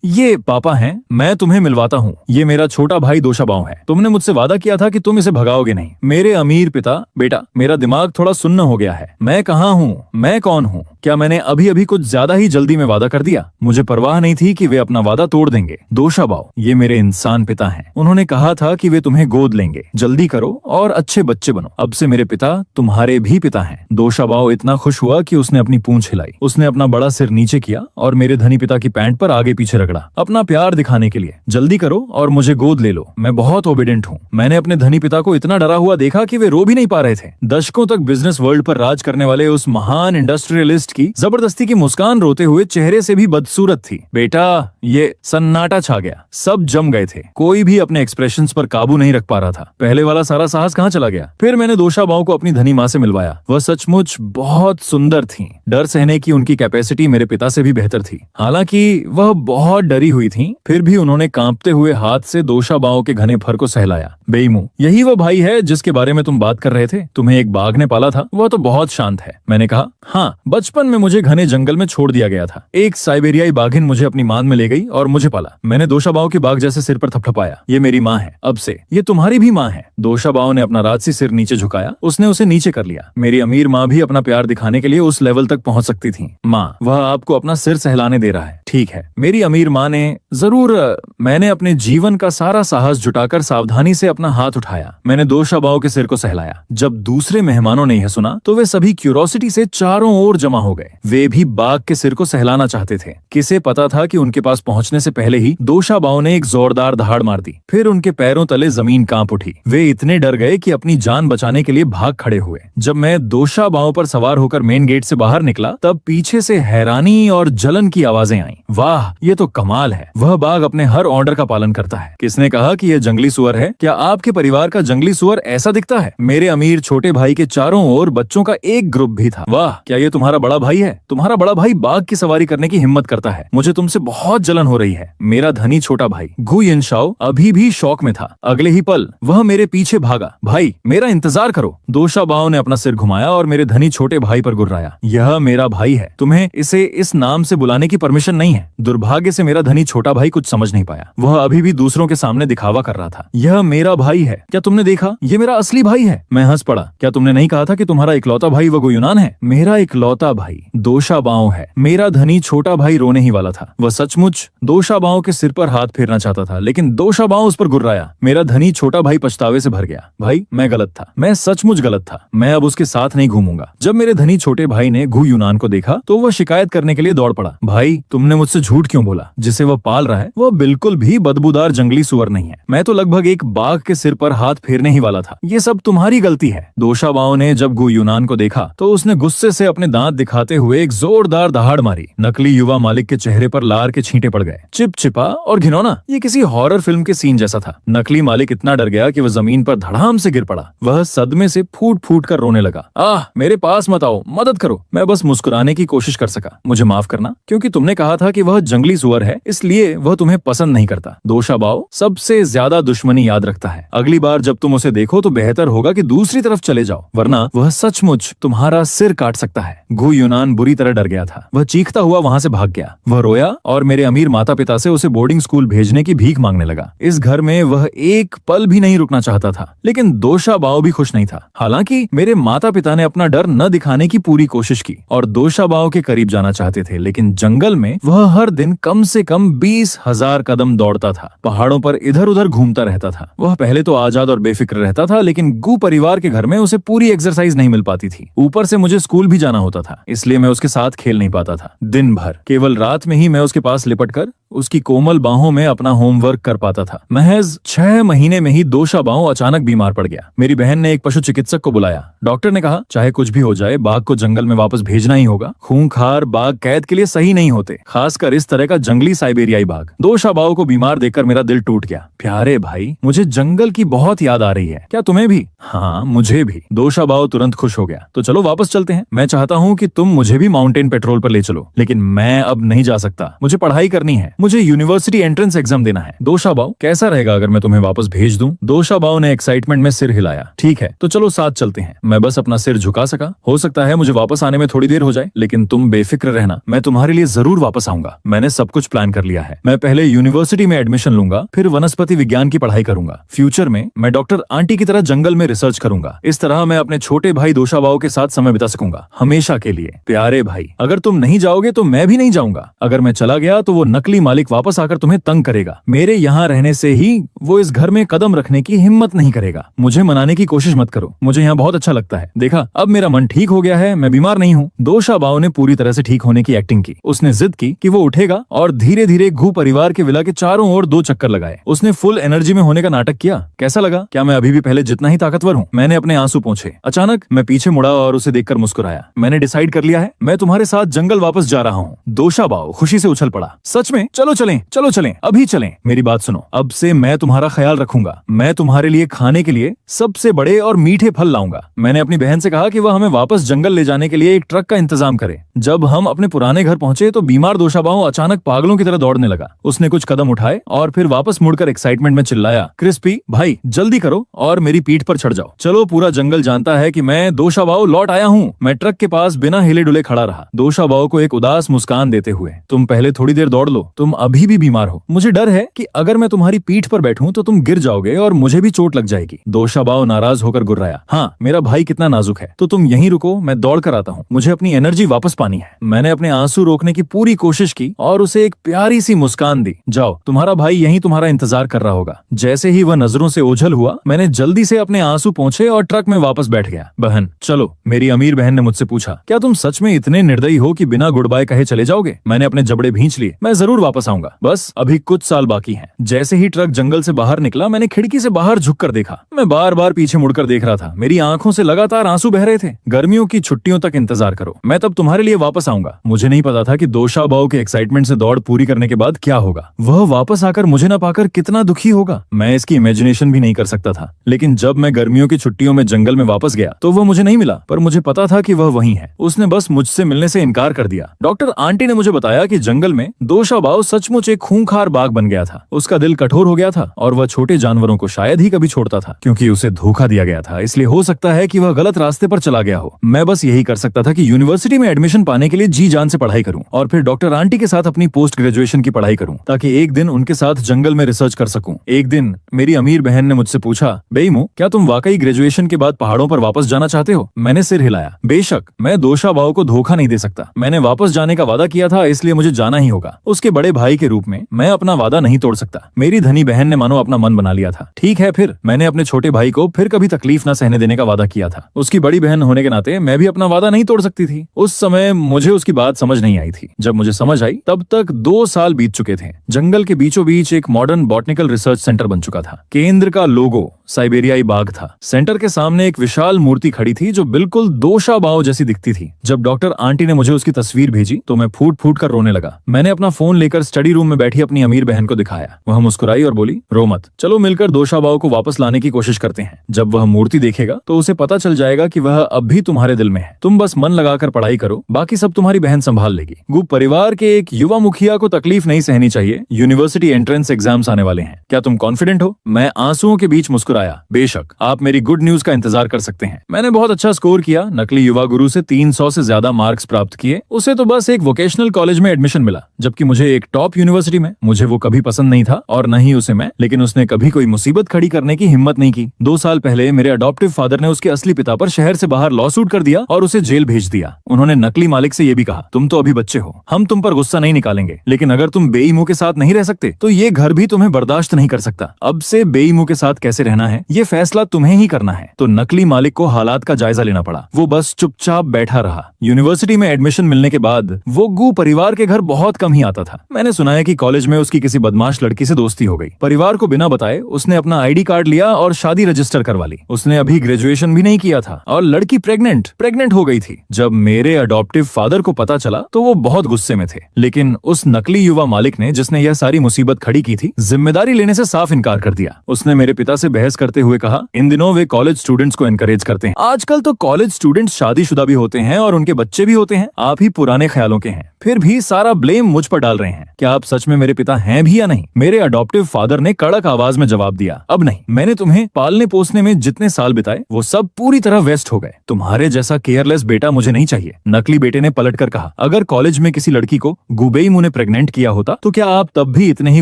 ये पापा हैं, मैं तुम्हें मिलवाता हूँ। ये मेरा छोटा भाई दोशाबाओ है। तुमने मुझसे वादा किया था कि तुम इसे भगाओगे नहीं। मेरे अमीर पिता। बेटा, मेरा दिमाग थोड़ा सुन्न हो गया है। मैं कहाँ हूँ? मैं कौन हूँ? क्या मैंने अभी अभी कुछ ज्यादा ही जल्दी में वादा कर दिया? मुझे परवाह नहीं थी कि वे अपना वादा तोड़ देंगे। दोशाबाओ, ये मेरे इंसान पिता हैं। उन्होंने कहा था कि वे तुम्हें गोद लेंगे। जल्दी करो और अच्छे बच्चे बनो। अब से मेरे पिता तुम्हारे भी पिता हैं। दोशाबाओ इतना खुश हुआ कि उसने अपनी पूंछ हिलाई। उसने अपना बड़ा सिर नीचे किया और मेरे धनी पिता की पैंट पर आगे पीछे रगड़ा, अपना प्यार दिखाने के लिए। जल्दी करो और मुझे गोद ले लो। मैं बहुत ओबीडेंट हूँ। मैंने अपने धनी पिता को इतना डरा हुआ देखा कि वे रो भी नहीं पा रहे थे। दशकों तक बिजनेस वर्ल्ड पर राज करने वाले उस महान इंडस्ट्रियलिस्ट की जबरदस्ती की मुस्कान रोते हुए चेहरे से भी बदसूरत थी। बेटा, ये सन्नाटा छा गया। सब जम गए थे। कोई भी अपने एक्सप्रेशंस पर काबू नहीं रख पा रहा था। पहले वाला सारा साहस कहाँ चला गया? फिर मैंने दोशाबाओ को अपनी धनी माँ से मिलवाया। वह सचमुच बहुत सुंदर थी। डर सहने की उनकी कैपेसिटी मेरे पिता से भी बेहतर थी। हालांकि वह बहुत डरी हुई थी, फिर भी उन्होंने कांपते हुए हाथ से दोशाबाओ के घने फर को सहलाया। बेईमू, यही वो भाई है जिसके बारे में तुम बात कर रहे थे? तुम्हें एक बाघ ने पाला था? वह तो बहुत शांत है। मैंने कहा, हाँ, बचपन में मुझे घने जंगल में छोड़ दिया गया था। एक साइबेरियाई बाघिन मुझे अपनी मान में ले गई और मुझे पाला। मैंने दोशाबाओ के बाघ जैसे सिर पर थपथपाया। ये मेरी माँ है। अब से ये तुम्हारी भी माँ है। दोशाबाओ ने अपना राजसी सिर नीचे झुकाया। उसने उसे नीचे कर लिया। मेरी अमीर माँ भी अपना प्यार दिखाने के लिए उस लेवल तक पहुंच सकती थी। माँ, वह आपको अपना सिर सहलाने दे रहा है। ठीक है, मेरी अमीर माँ ने जरूर। मैंने अपने जीवन का सारा साहस जुटाकर सावधानी से अपना हाथ उठाया। मैंने दोशाबाओ के सिर को सहलाया। जब दूसरे मेहमानों ने यह सुना तो वे सभी क्यूरोसिटी से चारों ओर जमा हो गए। वे भी बाघ के सिर को सहलाना चाहते थे। किसे पता था कि उनके पास पहुंचने से पहले ही दोशाबाओ ने एक जोरदार दहाड़ मार दी। फिर उनके पैरों तले जमीन कांप उठी। वे इतने डर गए कि अपनी जान बचाने के लिए भाग खड़े हुए। जब मैं दोशाबाओ पर सवार होकर मेन गेट से बाहर निकला, तब पीछे से हैरानी और जलन की आवाजें आईं। वाह, ये तो कमाल है। वह बाघ अपने हर ऑर्डर का पालन करता है। किसने कहा कि यह जंगली सुअर है? क्या आपके परिवार का जंगली सुअर ऐसा दिखता है? मेरे अमीर छोटे भाई के चारों ओर बच्चों का एक ग्रुप भी था। वाह, क्या ये तुम्हारा बड़ा भाई है? तुम्हारा बड़ा भाई बाघ की सवारी करने की हिम्मत करता है। मुझे तुमसे बहुत जलन हो रही है। मेरा धनी छोटा भाई गु यिनशाओ अभी भी शौक में था। अगले ही पल वह मेरे पीछे भागा। भाई, मेरा इंतजार करो। दोशाबाओ ने अपना सिर घुमाया और मेरे धनी छोटे भाई पर गुर्राया। यह मेरा भाई है, तुम्हें इसे इस नाम से बुलाने की परमिशन नहीं है। दुर्भाग्य से मेरा धनी छोटा भाई कुछ समझ नहीं पाया। वह अभी भी दूसरों के सामने दिखावा कर रहा था। यह मेरा भाई है, क्या तुमने देखा? ये मेरा असली भाई है। मैं हंस पड़ा। क्या तुमने नहीं कहा था कि तुम्हारा इकलौता भाई वह गुयूनान है? मेरा इकलौता भाई दोशाबाओ है। मेरा धनी छोटा भाई रोने ही वाला था। वह सचमुच दोशाबाओ के सिर पर हाथ फेरना चाहता था, लेकिन दोशाबाओ उस पर गुर्राया। मेरा धनी छोटा भाई पछतावे से भर गया। भाई, मैं गलत था, मैं सचमुच गलत था। मैं अब उसके साथ नहीं घूमूंगा। जब मेरे धनी छोटे भाई ने गु यूनान को देखा तो वह शिकायत करने के लिए दौड़ पड़ा। भाई, तुमने मुझसे झूठ क्यों बोला? जिसे वह पाल रहा है वह बिल्कुल भी बदबूदार जंगली सुअर नहीं है। मैं तो लगभग एक बाघ के सिर पर हाथ फेरने ही वाला था। ये सब तुम्हारी गलती है। दोशाबाओ ने जब गु यूनान को देखा तो उसने गुस्से से अपने दांत दिखाते हुए एक जोरदार दहाड़ मारी। नकली युवा मालिक के चेहरे पर लार के छींटे पड़ गए। चिपचिपा और घिनौना, ये किसी हॉरर फिल्म के सीन जैसा था। नकली मालिक इतना डर गया कि वह जमीन पर धड़ाम से गिर पड़ा। वह सदमे से फूट फूट कर रोने लगा। आह, मेरे पास मत आओ, मदद करो। मैं बस मुस्कुराने की कोशिश कर सका। मुझे माफ करना, क्योंकि तुमने कहा था कि वह जंगली सुअर है, इसलिए वह तुम्हें पसंद नहीं करता। दोशाबाओ सबसे ज्यादा दुश्मनी याद रखता है। अगली बार जब तुम उसे देखो तो बेहतर होगा कि दूसरी तरफ चले जाओ, वरना वह सचमुच तुम्हारा सिर काट सकता है। गु यूनान बुरी तरह डर गया था। वह चीखता हुआ वहां से भाग गया। वह रोया और मेरे अमीर माता पिता से उसे बोर्डिंग स्कूल भेजने की भीख मांगने लगा। इस घर में वह एक पल भी नहीं रुकना चाहता था, लेकिन दोशाबाओ भी खुश नहीं था। हालांकि मेरे माता पिता ने अपना डर न दिखाने की पूरी कोशिश की और दोशाबाओ के करीब जाना चाहते थे, लेकिन जंगल में वह हर दिन कम से कम 20,000 कदम दौड़ता था। पहाड़ों पर इधर उधर घूमता रहता था। वह पहले तो आजाद और बेफिक्र रहता था, लेकिन गु परिवार के घर में उसे पूरी एक्सरसाइज नहीं मिल पाती थी। ऊपर से मुझे स्कूल भी जाना होता था, इसलिए मैं उसके साथ खेल नहीं पाता था। दिन भर केवल रात में ही मैं उसके पास लिपटकर उसकी कोमल बाहों में अपना होमवर्क कर पाता था। महज 6 महीने में ही दोशाबाओ अचानक बीमार पड़ गया। मेरी बहन ने एक पशु चिकित्सक को बुलाया। डॉक्टर ने कहा, चाहे कुछ भी हो जाए, बाघ को जंगल में वापस भेजना ही होगा। खूंखार बाघ कैद के लिए सही नहीं होते, खासकर इस तरह का जंगली साइबेरियाई बाघ। दोशाबाओ को बीमार देखकर मेरा दिल टूट गया। प्यारे भाई, मुझे जंगल की बहुत याद आ रही है। क्या तुम्हें भी? हाँ, मुझे भी। दोशाबाओ तुरंत खुश हो गया। तो चलो वापस चलते हैं। मैं चाहता हूँ कि तुम मुझे भी माउंटेन पेट्रोल पर ले चलो, लेकिन मैं अब नहीं जा सकता। मुझे पढ़ाई करनी है। मुझे यूनिवर्सिटी एंट्रेंस एग्जाम देना है। दोशाबाओ, कैसा रहेगा अगर मैं तुम्हें वापस भेज दूं? दोशाबाओ ने एक्साइटमेंट में सिर हिलाया। ठीक है, तो चलो साथ चलते हैं। मैं बस अपना सिर झुका सका। हो सकता है मुझे वापस आने में थोड़ी देर हो जाए, लेकिन तुम बेफिक्र रहना, मैं तुम्हारे लिए जरूर वापस आऊंगा। मैंने सब कुछ प्लान कर लिया है। मैं पहले यूनिवर्सिटी में एडमिशन लूंगा, फिर वनस्पति विज्ञान की पढ़ाई करूंगा। फ्यूचर में मैं डॉक्टर आंटी की तरह जंगल में रिसर्च करूंगा। इस तरह मैं अपने छोटे भाई दोशाबाओ के साथ समय बिता सकूंगा, हमेशा के लिए। प्यारे भाई, अगर तुम नहीं जाओगे तो मैं भी नहीं जाऊंगा। अगर मैं चला गया तो वो नकली मालिक वापस आकर तुम्हें तंग करेगा। मेरे यहाँ रहने से ही वो इस घर में कदम रखने की हिम्मत नहीं करेगा। मुझे मनाने की कोशिश मत करो, मुझे यहाँ बहुत अच्छा लगता है। देखा, अब मेरा मन ठीक हो गया है, मैं बीमार नहीं हूँ। दोशाबाओ ने पूरी तरह से ठीक होने की एक्टिंग की। उसने जिद की कि वो उठेगा और धीरे धीरे गु परिवार के विला के चारों ओर 2 चक्कर लगाए। उसने फुल एनर्जी में होने का नाटक किया। कैसा लगा? क्या मैं अभी भी पहले जितना ही ताकतवर हूँ? मैंने अपने आंसू पोंछे। अचानक मैं पीछे मुड़ा और उसे देखकर मुस्कुराया। मैंने डिसाइड कर लिया है, मैं तुम्हारे साथ जंगल वापस जा रहा हूँ। दोशाबाओ खुशी से उछल पड़ा। सच में? चलो चलें, चलो चलें, अभी चलें। मेरी बात सुनो, अब से मैं तुम्हारा ख्याल रखूंगा। मैं तुम्हारे लिए खाने के लिए सबसे बड़े और मीठे फल लाऊंगा। मैंने अपनी बहन से कहा कि वह हमें वापस जंगल ले जाने के लिए एक ट्रक का इंतजाम करे। जब हम अपने पुराने घर पहुंचे तो बीमार दोशाबाओ अचानक पागलों की तरह दौड़ने लगा। उसने कुछ कदम उठाए और फिर वापस मुड़कर एक्साइटमेंट में चिल्लाया, क्रिस्पी भाई, जल्दी करो और मेरी पीठ पर चढ़ जाओ। चलो, पूरा जंगल जानता है कि मैं दोशाबाओ लौट आया हूँ। मैं ट्रक के पास बिना हिले डुले खड़ा रहा, दोशाबाओ को एक उदास मुस्कान देते हुए। तुम पहले थोड़ी देर दौड़ लो, तुम अभी भी बीमार हो। मुझे डर है कि अगर मैं तुम्हारी पीठ पर बैठूं तो तुम गिर जाओगे और मुझे भी चोट लग जाएगी। दोशाबाओ नाराज होकर गुर्राया। हाँ, मेरा भाई कितना नाजुक है, तो तुम यहीं रुको, मैं दौड़ कर आता हूँ। मुझे अपनी एनर्जी वापस पानी है। मैंने अपने आंसू रोकने की पूरी कोशिश की और उसे एक प्यारी सी मुस्कान दी। जाओ, तुम्हारा भाई यहीं तुम्हारा इंतजार कर रहा होगा। जैसे ही वह नजरों से ओझल हुआ, मैंने जल्दी से अपने आंसू पोंछे और ट्रक में वापस बैठ गया। बहन, चलो। मेरी अमीर बहन ने मुझसे पूछा, क्या तुम सच में इतने निर्दयी हो कि बिना गुड बाय कहे चले जाओगे? मैंने अपने जबड़े भींच लिए। मैं जरूर वापस आऊंगा, बस अभी कुछ साल बाकी हैं। जैसे ही ट्रक जंगल से बाहर निकला, मैंने खिड़की से बाहर झुककर देखा। मैं बार बार पीछे मुड़कर देख रहा था। मेरी आंखों से लगातार आंसू बह रहे थे। गर्मियों की छुट्टियों तक इंतजार करो, मैं तब तुम्हारे लिए वापस आऊंगा। मुझे नहीं पता था कि दोशाबाओ के एक्साइटमेंट से दौड़ पूरी करने के बाद क्या होगा, वह वापस आकर मुझे न पाकर कितना दुखी होगा, मैं इसकी इमेजिनेशन भी नहीं कर सकता था। लेकिन जब मैं गर्मियों की छुट्टियों में जंगल में वापस गया तो वह मुझे नहीं मिला, पर मुझे पता था कि वह वहीं है। उसने बस मुझसे मिलने से इनकार कर दिया। डॉक्टर आंटी ने मुझे बताया कि जंगल में दोषा बाव सचमुच एक खूंखार बाघ बन गया था। उसका दिल कठोर हो गया था और वह छोटे जानवरों को शायद ही कभी छोड़ता था, क्योंकि उसे धोखा दिया गया था। इसलिए हो सकता है कि वह गलत रास्ते पर चला गया हो। मैं बस यही कर सकता था कि यूनिवर्सिटी में एडमिशन पाने के लिए जी जान से पढ़ाई करूं और फिर डॉक्टर आंटी के साथ अपनी पोस्ट ग्रेजुएशन की पढ़ाई करूं, ताकि एक दिन उनके साथ जंगल में रिसर्च कर सकूं। एक दिन मेरी अमीर बहन ने मुझसे पूछा, बेईमू, क्या तुम वाकई ग्रेजुएशन के बाद पहाड़ों पर वापस जाना चाहते हो? मैंने सिर हिलाया। बेशक, मैं दोषा बाव को धोखा नहीं दे सकता। मैंने वापस जाने का वादा किया था, इसलिए मुझे जाना ही होगा। उसके बड़े भाई के रूप में मैं अपना वादा नहीं तोड़ सकता। मेरी धनी बहन ने मानो अपना मन बना लिया था। ठीक है, फिर मैंने अपने छोटे भाई को फिर कभी तकलीफ न सहने देने का वादा किया था। उसकी बड़ी बहन होने के नाते मैं भी अपना वादा नहीं तोड़ सकती थी। उस समय मुझे उसकी बात समझ नहीं आई थी। जब मुझे समझ आई तब तक 2 साल बीत चुके थे। जंगल के बीचों बीच एक मॉडर्न बॉटनिकल रिसर्च सेंटर बन चुका था। केंद्र का लोगो साइबेरियाई बाघ था। सेंटर के सामने एक विशाल मूर्ति खड़ी थी जो बिल्कुल दोषा बाव जैसी दिखती थी। जब डॉक्टर आंटी ने मुझे उसकी तस्वीर भेजी तो मैं फूट फूट कर रोने लगा। मैंने अपना फोन लेकर स्टडी रूम में बैठी अपनी अमीर बहन को दिखाया। वह मुस्कुराई और बोली, रो मत, चलो मिलकर दोषा बाव को वापस लाने की कोशिश करते हैं। जब वह मूर्ति देखेगा तो उसे पता चल जाएगा कि वह अब भी तुम्हारे दिल में है। तुम बस मन लगाकर पढ़ाई करो, बाकी सब तुम्हारी बहन संभाल लेगी। गुप परिवार के एक युवा मुखिया को तकलीफ नहीं सहनी चाहिए। यूनिवर्सिटी एंट्रेंस एग्जाम्स आने वाले हैं। क्या तुम कॉन्फिडेंट हो? मैं आंसुओं के बीच मुस्कुराया। बेशक, आप मेरी गुड न्यूज का इंतजार कर सकते हैं। मैंने बहुत अच्छा स्कोर किया। नकली युवा गुरु से 300 से ज्यादा मार्क्स प्राप्त किए। उसे तो बस एक वोकेशनल कॉलेज में एडमिशन मिला, जबकि मुझे एक टॉप यूनिवर्सिटी में। मुझे वो कभी पसंद नहीं था और न ही उसे मैं, लेकिन उसने कभी कोई मुसीबत खड़ी करने की हिम्मत नहीं की। 2 साल पहले मेरे अडॉप्टिव फादर ने उसके असली पिता पर शहर से बाहर लॉ सूट कर दिया और उसे जेल भेज दिया। उन्होंने नकली मालिक से ये भी कहा, तुम तो अभी बच्चे हो, हम तुम पर गुस्सा नहीं निकालेंगे, लेकिन अगर तुम बेईमू के साथ नहीं रह सकते तो ये घर भी तुम्हें बर्दाश्त नहीं कर सकता। अब से बेईमू के साथ कैसे रहना है ये फैसला तुम्हें ही करना है। तो नकली मालिक को हालात का जायजा लेना पड़ा। वो बस चुपचाप बैठा रहा। यूनिवर्सिटी में एडमिशन मिलने के बाद वो गू परिवार के घर बहुत कम ही आता था। मैंने सुना है कि कॉलेज में उसकी किसी बदमाश लड़की से दोस्ती हो गई। परिवार को बिना बताए उसने अपना आईडी कार्ड लिया और शादी रजिस्टर करवा ली। उसने अभी ग्रेजुएशन भी नहीं किया था और लड़की प्रेग्नेंट हो गई थी। जब मेरे अडॉप्टिव फादर को पता चला तो वो बहुत गुस्से में थे, लेकिन उस नकली युवा मालिक ने, जिसने यह सारी मुसीबत खड़ी की थी, जिम्मेदारी लेने से साफ इनकार कर दिया। उसने मेरे पिता से बहस करते हुए कहा, इन दिनों वे कॉलेज स्टूडेंट्स को एनकरेज करते हैं। आजकल तो कॉलेज स्टूडेंट्स शादीशुदा भी होते हैं और उनके बच्चे भी होते हैं। आप ही पुराने ख्यालों के हैं, फिर भी सारा ब्लेम मुझ पर डाल रहे हैं। क्या आप सच में मेरे पिता हैं भी या नहीं? मेरे अडॉप्टिव फादर ने कड़क आवाज में जवाब दिया, अब नहीं। मैंने तुम्हें पालने पोसने में जितने साल बिताए वो सब पूरी तरह वेस्ट हो गए। तुम्हारे जैसा केयरलेस बेटा मुझे नहीं चाहिए। नकली बेटे ने पलटकर कहा, अगर कॉलेज में किसी लड़की को गुबेईमू ने प्रेग्नेंट किया होता तो क्या आप तब भी इतने ही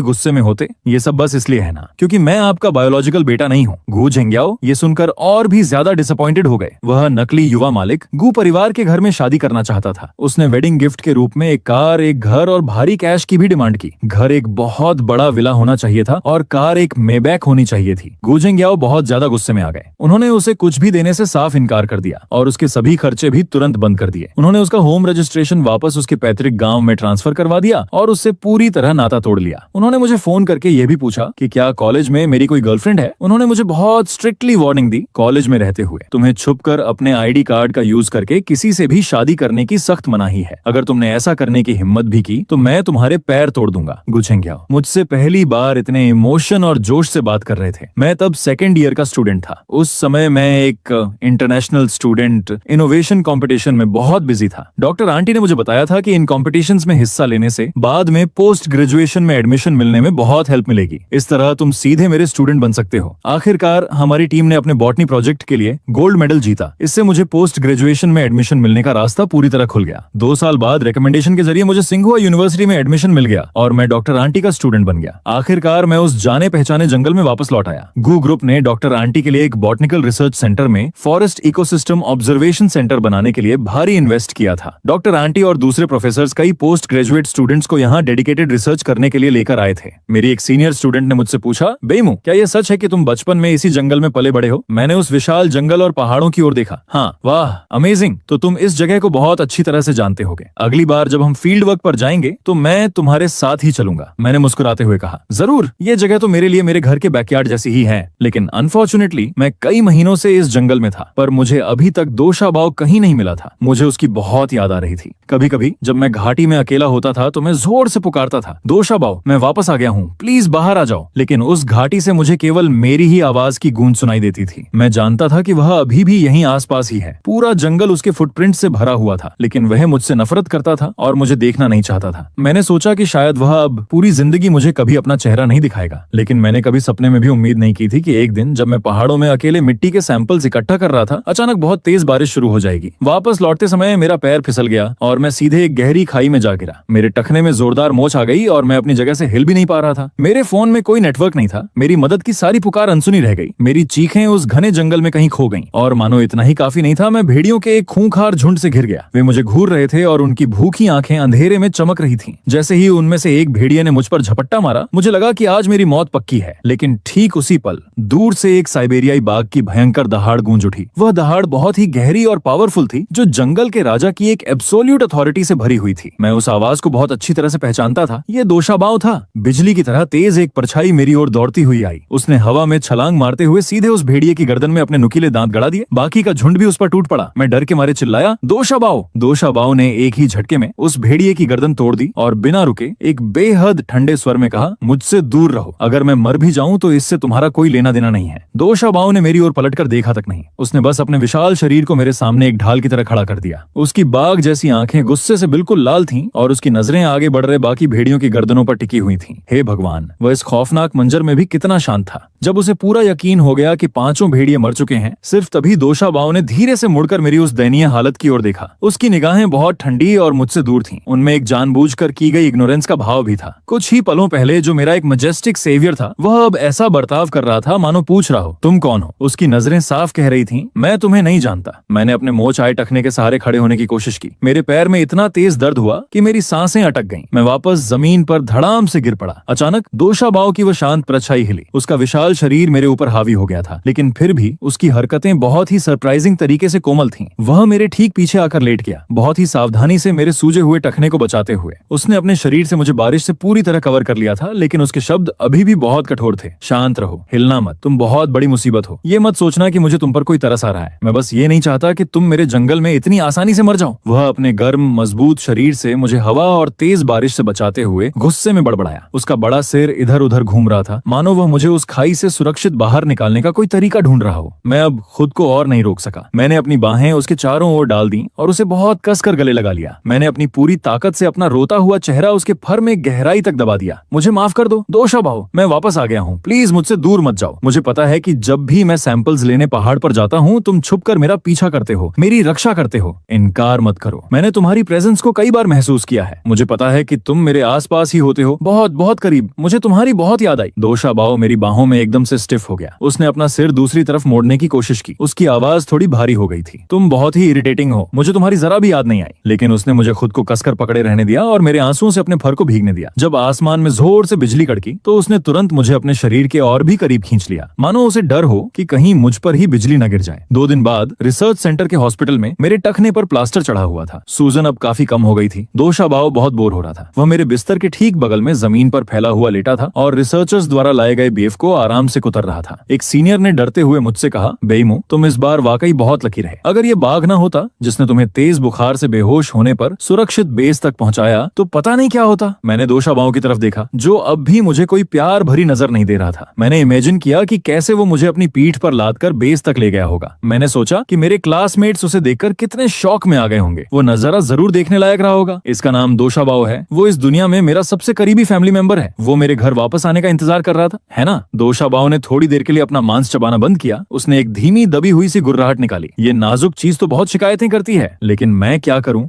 गुस्से में होते? ये सब बस इसलिए है ना क्योंकि मैं आपका बायोलॉजिकल बेटा नहीं हूँ। गू झेंग्याओ ये सुनकर और भी ज्यादा डिसअपॉइंटेड हो गए। वह नकली युवा मालिक गू परिवार के घर में शादी करना चाहता था। उसने वेडिंग गिफ्ट के रूप में एक कार, एक घर और भारी कैश की भी डिमांड की। घर एक बहुत बड़ा विला होना चाहिए था और कार एक मेबैक होनी चाहिए थी। गू झेंग्याओ बहुत ज्यादा गुस्से में आ गए। उन्होंने उसे कुछ भी देने से साफ इनकार कर दिया और उसके सभी खर्चे भी तुरंत बंद कर दिए। उन्होंने उसका होम रजिस्ट्रेशन वापस उसके पैतृक गांव में ट्रांसफर करवा दिया और उससे पूरी तरह नाता तोड़ लिया। उन्होंने मुझे फोन करके यह भी पूछा कि क्या कॉलेज में मेरी कोई गर्लफ्रेंड है। उन्होंने मुझे बहुत स्ट्रिक्टली वार्निंग दी, कॉलेज में रहते हुए तुम्हें छुपकर अपने आईडी कार्ड का यूज करके किसी से भी शादी करने की सख्त मनाही है। अगर तुमने ऐसा करने की हिम्मत भी की तो मैं तुम्हारे पैर तोड़ दूंगा। गू झेंग्याओ मुझसे पहली बार इतने इमोशन और जोश से बात कर रहे थे। मैं तब 2nd ईयर का स्टूडेंट था। उस समय मैं एक इंटरनेशनल स्टूडेंट इनोवेशन कंपटीशन में बहुत बिजी था। डॉक्टर आंटी ने मुझे बताया था कि इन कॉम्पिटिशन्स में हिस्सा लेने से बाद में पोस्ट ग्रेजुएशन में एडमिशन मिलने में बहुत हेल्प मिलेगी। इस तरह तुम सीधे मेरे स्टूडेंट बन सकते हो। आखिरकार हमारी टीम ने अपने बॉटनी प्रोजेक्ट के लिए गोल्ड मेडल जीता। इससे मुझे पोस्ट ग्रेजुएशन में एडमिशन मिलने का रास्ता पूरी तरह खुल गया। 2 साल बाद रिकमेंडेशन के जरिए मुझे सिंघुआ यूनिवर्सिटी में एडमिशन मिल गया और मैं डॉक्टर आंटी का स्टूडेंट बन गया। आखिरकार मैं उस जाने पहचाने जंगल में वापस लौट आया। गू ग्रुप ने डॉक्टर आंटी के लिए एक बॉटनिकल रिसर्च सेंटर में फॉरेस्ट इकोसिस्टम ऑब्जर्वेशन सेंटर बनाने के लिए भारी इन्वेस्ट किया था। डॉक्टर आंटी और दूसरे प्रोफेसर्स कई पोस्ट ग्रेजुएट स्टूडेंट्स को यहाँ डेडिकेटेड रिसर्च करने के लिए लेकर आए थे। मेरी एक सीनियर स्टूडेंट ने मुझसे पूछा, बेईमू क्या यह सच है कि तुम बचपन में इसी जंगल में पले बड़े हो? मैंने उस विशाल जंगल और पहाड़ों की ओर देखा। हाँ, वाह, अमेजिंग। तो तुम इस जगह को बहुत अच्छी तरह से जानते होगे। अगली बार जब हम फील्ड वर्क पर जाएंगे तो मैं तुम्हारे साथ ही चलूंगा। मैंने मुस्कुराते हुए कहा, जरूर। ये जगह तो मेरे लिए मेरे घर के बैकयार्ड जैसी ही है, लेकिन अनफॉर्चुनेटली मैं कई महीनों से इस जंगल में था, पर मुझे अभी तक दोषा बाव कहीं नहीं मिला था। मुझे उसकी बहुत याद आ रही थी। कभी कभी जब मैं घाटी में अकेला होता था तो मैं जोर से पुकारता था, दोशाबाओ मैं वापस आ गया हूँ, प्लीज बाहर आ जाओ। लेकिन उस घाटी से मुझे केवल मेरी ही आवाज की गूंज सुनाई देती थी। मैं जानता था कि वह अभी भी यहीं आसपास ही है। पूरा जंगल उसके फुटप्रिंट से भरा हुआ था, लेकिन वह मुझसे नफरत करता था और मुझे देखना नहीं चाहता था। मैंने सोचा कि शायद वह अब पूरी जिंदगी मुझे कभी अपना चेहरा नहीं दिखाएगा, लेकिन मैंने कभी सपने में भी उम्मीद नहीं की थी कि एक दिन जब मैं पहाड़ों में अकेले मिट्टी के सैंपल्स इकट्ठा कर रहा था, अचानक बहुत तेज बारिश शुरू हो जाएगी। वापस लौटते समय मेरा पैर फिसल गया और मैं सीधे एक गहरी खाई में जा गिरा। मेरे टखने में जोरदार मोच आ गई और मैं अपनी जगह से हिल भी नहीं पा रहा था। मेरे फोन में कोई नेटवर्क नहीं था। मेरी मदद की सारी पुकार अनसुनी रह गई। मेरी चीखें उस घने जंगल में कहीं खो गईं। और मानो इतना ही काफी नहीं था, मैं भेड़ियों के एक खूंखार झुंड से घिर गया। वे मुझे घूर रहे थे और उनकी भूखी आंखें अंधेरे में चमक रही थीं। जैसे ही उनमें से एक भेड़िए ने मुझ पर झपट्टा मारा, मुझे लगा कि आज मेरी मौत पक्की है। लेकिन ठीक उसी पल दूर से एक साइबेरियाई बाघ की भयंकर दहाड़ गूंज उठी। वह दहाड़ बहुत ही गहरी और पावरफुल थी, जो जंगल के राजा की एक एब्सोल्यूट अथॉरिटी से भरी हुई थी। मैं उस आवाज को बहुत अच्छी तरह से पहचानता था। ये दोशाबाओ था। बिजली की तरह तेज एक परछाई मेरी ओर दौड़ती हुई आई। उसने हवा में छलांग मारते हुए सीधे उस भेड़िए की गर्दन में अपने नुकीले दांत गड़ा दिए। बाकी का झुंड भी उस पर टूट पड़ा। मैं डर के मारे चिल्लाया, दोशाबाओ। दोशाबाओ ने एक ही झटके में उस भेड़िए की गर्दन तोड़ दी और बिना रुके एक बेहद ठंडे स्वर में कहा, मुझसे दूर रहो। अगर मैं मर भी जाऊं तो इससे तुम्हारा कोई लेना देना नहीं है। दोशाबाओ ने मेरी ओर पलटकर देखा तक नहीं। उसने बस अपने विशाल शरीर को मेरे सामने एक ढाल की तरह खड़ा कर दिया। उसकी बाघ जैसी आंखें गुस्से से बिल्कुल लाल थीं और उसकी नजरें आगे बढ़ रहे बाकी भेड़ियों की गर्दनों पर टिकी हुई थीं। हे भगवान, वह इस खौफनाक मंजर में भी कितना शांत था। जब उसे पूरा यकीन हो गया कि पांचों भेड़िए मर चुके हैं, सिर्फ तभी दोशाबाओ ने धीरे से मुड़कर मेरी उस दयनीय हालत की ओर देखा। उसकी निगाहें बहुत ठंडी और मुझसे दूर थीं। उनमें एक जानबूझकर की गई इग्नोरेंस का भाव भी था। कुछ ही पलों पहले जो मेरा एक मजेस्टिक सेवियर था, वह अब ऐसा बर्ताव कर रहा था मानो पूछ रहा हो, तुम कौन हो? उसकी नजरें साफ कह रही थीं, मैं तुम्हें नहीं जानता। मैंने अपने मोच आए टखने के सहारे खड़े होने की कोशिश की। मेरे पैर में इतना तेज दर्द हुआ कि मेरी सांसें अटक गईं। मैं वापस जमीन पर धड़ाम से गिर पड़ा। अचानक दोशाबाओ की वह शांत परछाई हिली। उसका विशाल शरीर मेरे ऊपर हावी हो गया था, लेकिन फिर भी उसकी हरकतें बहुत ही सरप्राइजिंग तरीके से कोमल थीं। वह मेरे ठीक पीछे आकर लेट गया, बहुत ही सावधानी से मेरे सूजे हुए टखने को बचाते हुए। उसने अपने शरीर से मुझे बारिश से पूरी तरह कवर कर लिया था, लेकिन उसके शब्द अभी भी बहुत कठोर थे। शांत रहो, हिलना मत, तुम बहुत बड़ी मुसीबत हो। ये मत सोचना कि मुझे तुम पर कोई तरस आ रहा है। मैं बस ये नहीं चाहता कि तुम मेरे जंगल में इतनी आसानी से मर जाओ। वह अपने गर्म मजबूत शरीर से मुझे हवा और तेज बारिश से बचाते हुए गुस्से में बड़बड़ाया। उसका बड़ा सिर इधर उधर घूम रहा था, मानो वह मुझे उस खाई से सुरक्षित बाहर निकालने का कोई तरीका ढूंढ रहा हो। मैं अब खुद को और नहीं रोक सका। मैंने अपनी बाहें उसके चारों ओर डाल दी और उसे बहुत कसकर गले लगा लिया। मैंने अपनी पूरी ताकत से अपना रोता हुआ चेहरा उसके फर में गहराई तक दबा दिया। मुझे माफ कर दो दोशाबाओ, मैं वापस आ गया हूँ, प्लीज मुझसे दूर मत जाओ। मुझे पता है कि जब भी मैं सैंपल्स लेने पहाड़ पर जाता हूँ, तुम छुपकर मेरा पीछा करते हो, मेरी रक्षा करते हो। इनकार मत करो, मैंने तुम्हारी प्रेजेंस को कई बार महसूस किया है। मुझे पता है कि तुम मेरे आसपास ही होते हो, बहुत बहुत करीब। मुझे तुम्हारी बहुत याद आई। दोशाबाओ मेरी बाहों में एकदम से स्टिफ हो गया। उसने अपना सिर दूसरी तरफ मोड़ने की कोशिश की। उसकी आवाज थोड़ी भारी हो गई थी। तुम बहुत ही इरिटेटिंग हो, मुझे तुम्हारी जरा भी याद नहीं आई। लेकिन उसने मुझे खुद को कसकर पकड़े रहने दिया और मेरे आंसुओं से अपने फर को भीगने दिया। जब आसमान में जोर से बिजली कड़की तो उसने तुरंत मुझे अपने शरीर के और भी करीब खींच लिया, मानो उसे डर हो कि कहीं मुझ पर ही बिजली न गिर जाए। 2 दिन बाद रिसर्च सेंटर के हॉस्पिटल में मेरे टखने पर प्लास्टर चढ़ा हुआ था। सूजन अब काफी कम हो गई थी। दोशाबाओ बहुत बोर हो रहा था। वह मेरे बिस्तर के ठीक बगल में जमीन पर फैला हुआ लेटा था और रिसर्चर्स द्वारा लाए गए बीफ को आराम से कुतर रहा था। एक सीनियर ने डरते हुए मुझसे कहा, बेईमो, तुम इस बार वाकई बहुत लकी रहे। अगर ये बाघ ना होता जिसने तुम्हें तेज बुखार से बेहोश होने पर सुरक्षित बेस तक पहुंचाया, तो पता नहीं क्या होता। मैंने दोशाबाओ की तरफ देखा, जो अब भी मुझे कोई प्यार भरी नजर नहीं दे रहा था। मैंने इमेजिन किया कि कैसे वो मुझे अपनी पीठ पर लादकर बेस तक ले गया होगा। मैंने सोचा कि मेरे क्लासमेट्स उसे देखकर कितने शौक में आ गए होंगे। वो नजारा जरूर देखने लायक रहा होगा। इसका नाम दोशाबाओ है। वो इस दुनिया में मेरा सबसे करीबी फैमिली मेंबर है। वो मेरे घर वापस आने का इंतजार कर रहा था, है ना? दोशाबाओ ने थोड़ी देर के लिए अपना मांस चबाना बंद किया। उसने एक धीमी दबी हुई सी गुर्राहट निकाली। ये नाजुक चीज तो बहुत शिकायतें करती है, लेकिन मैं क्या करूं?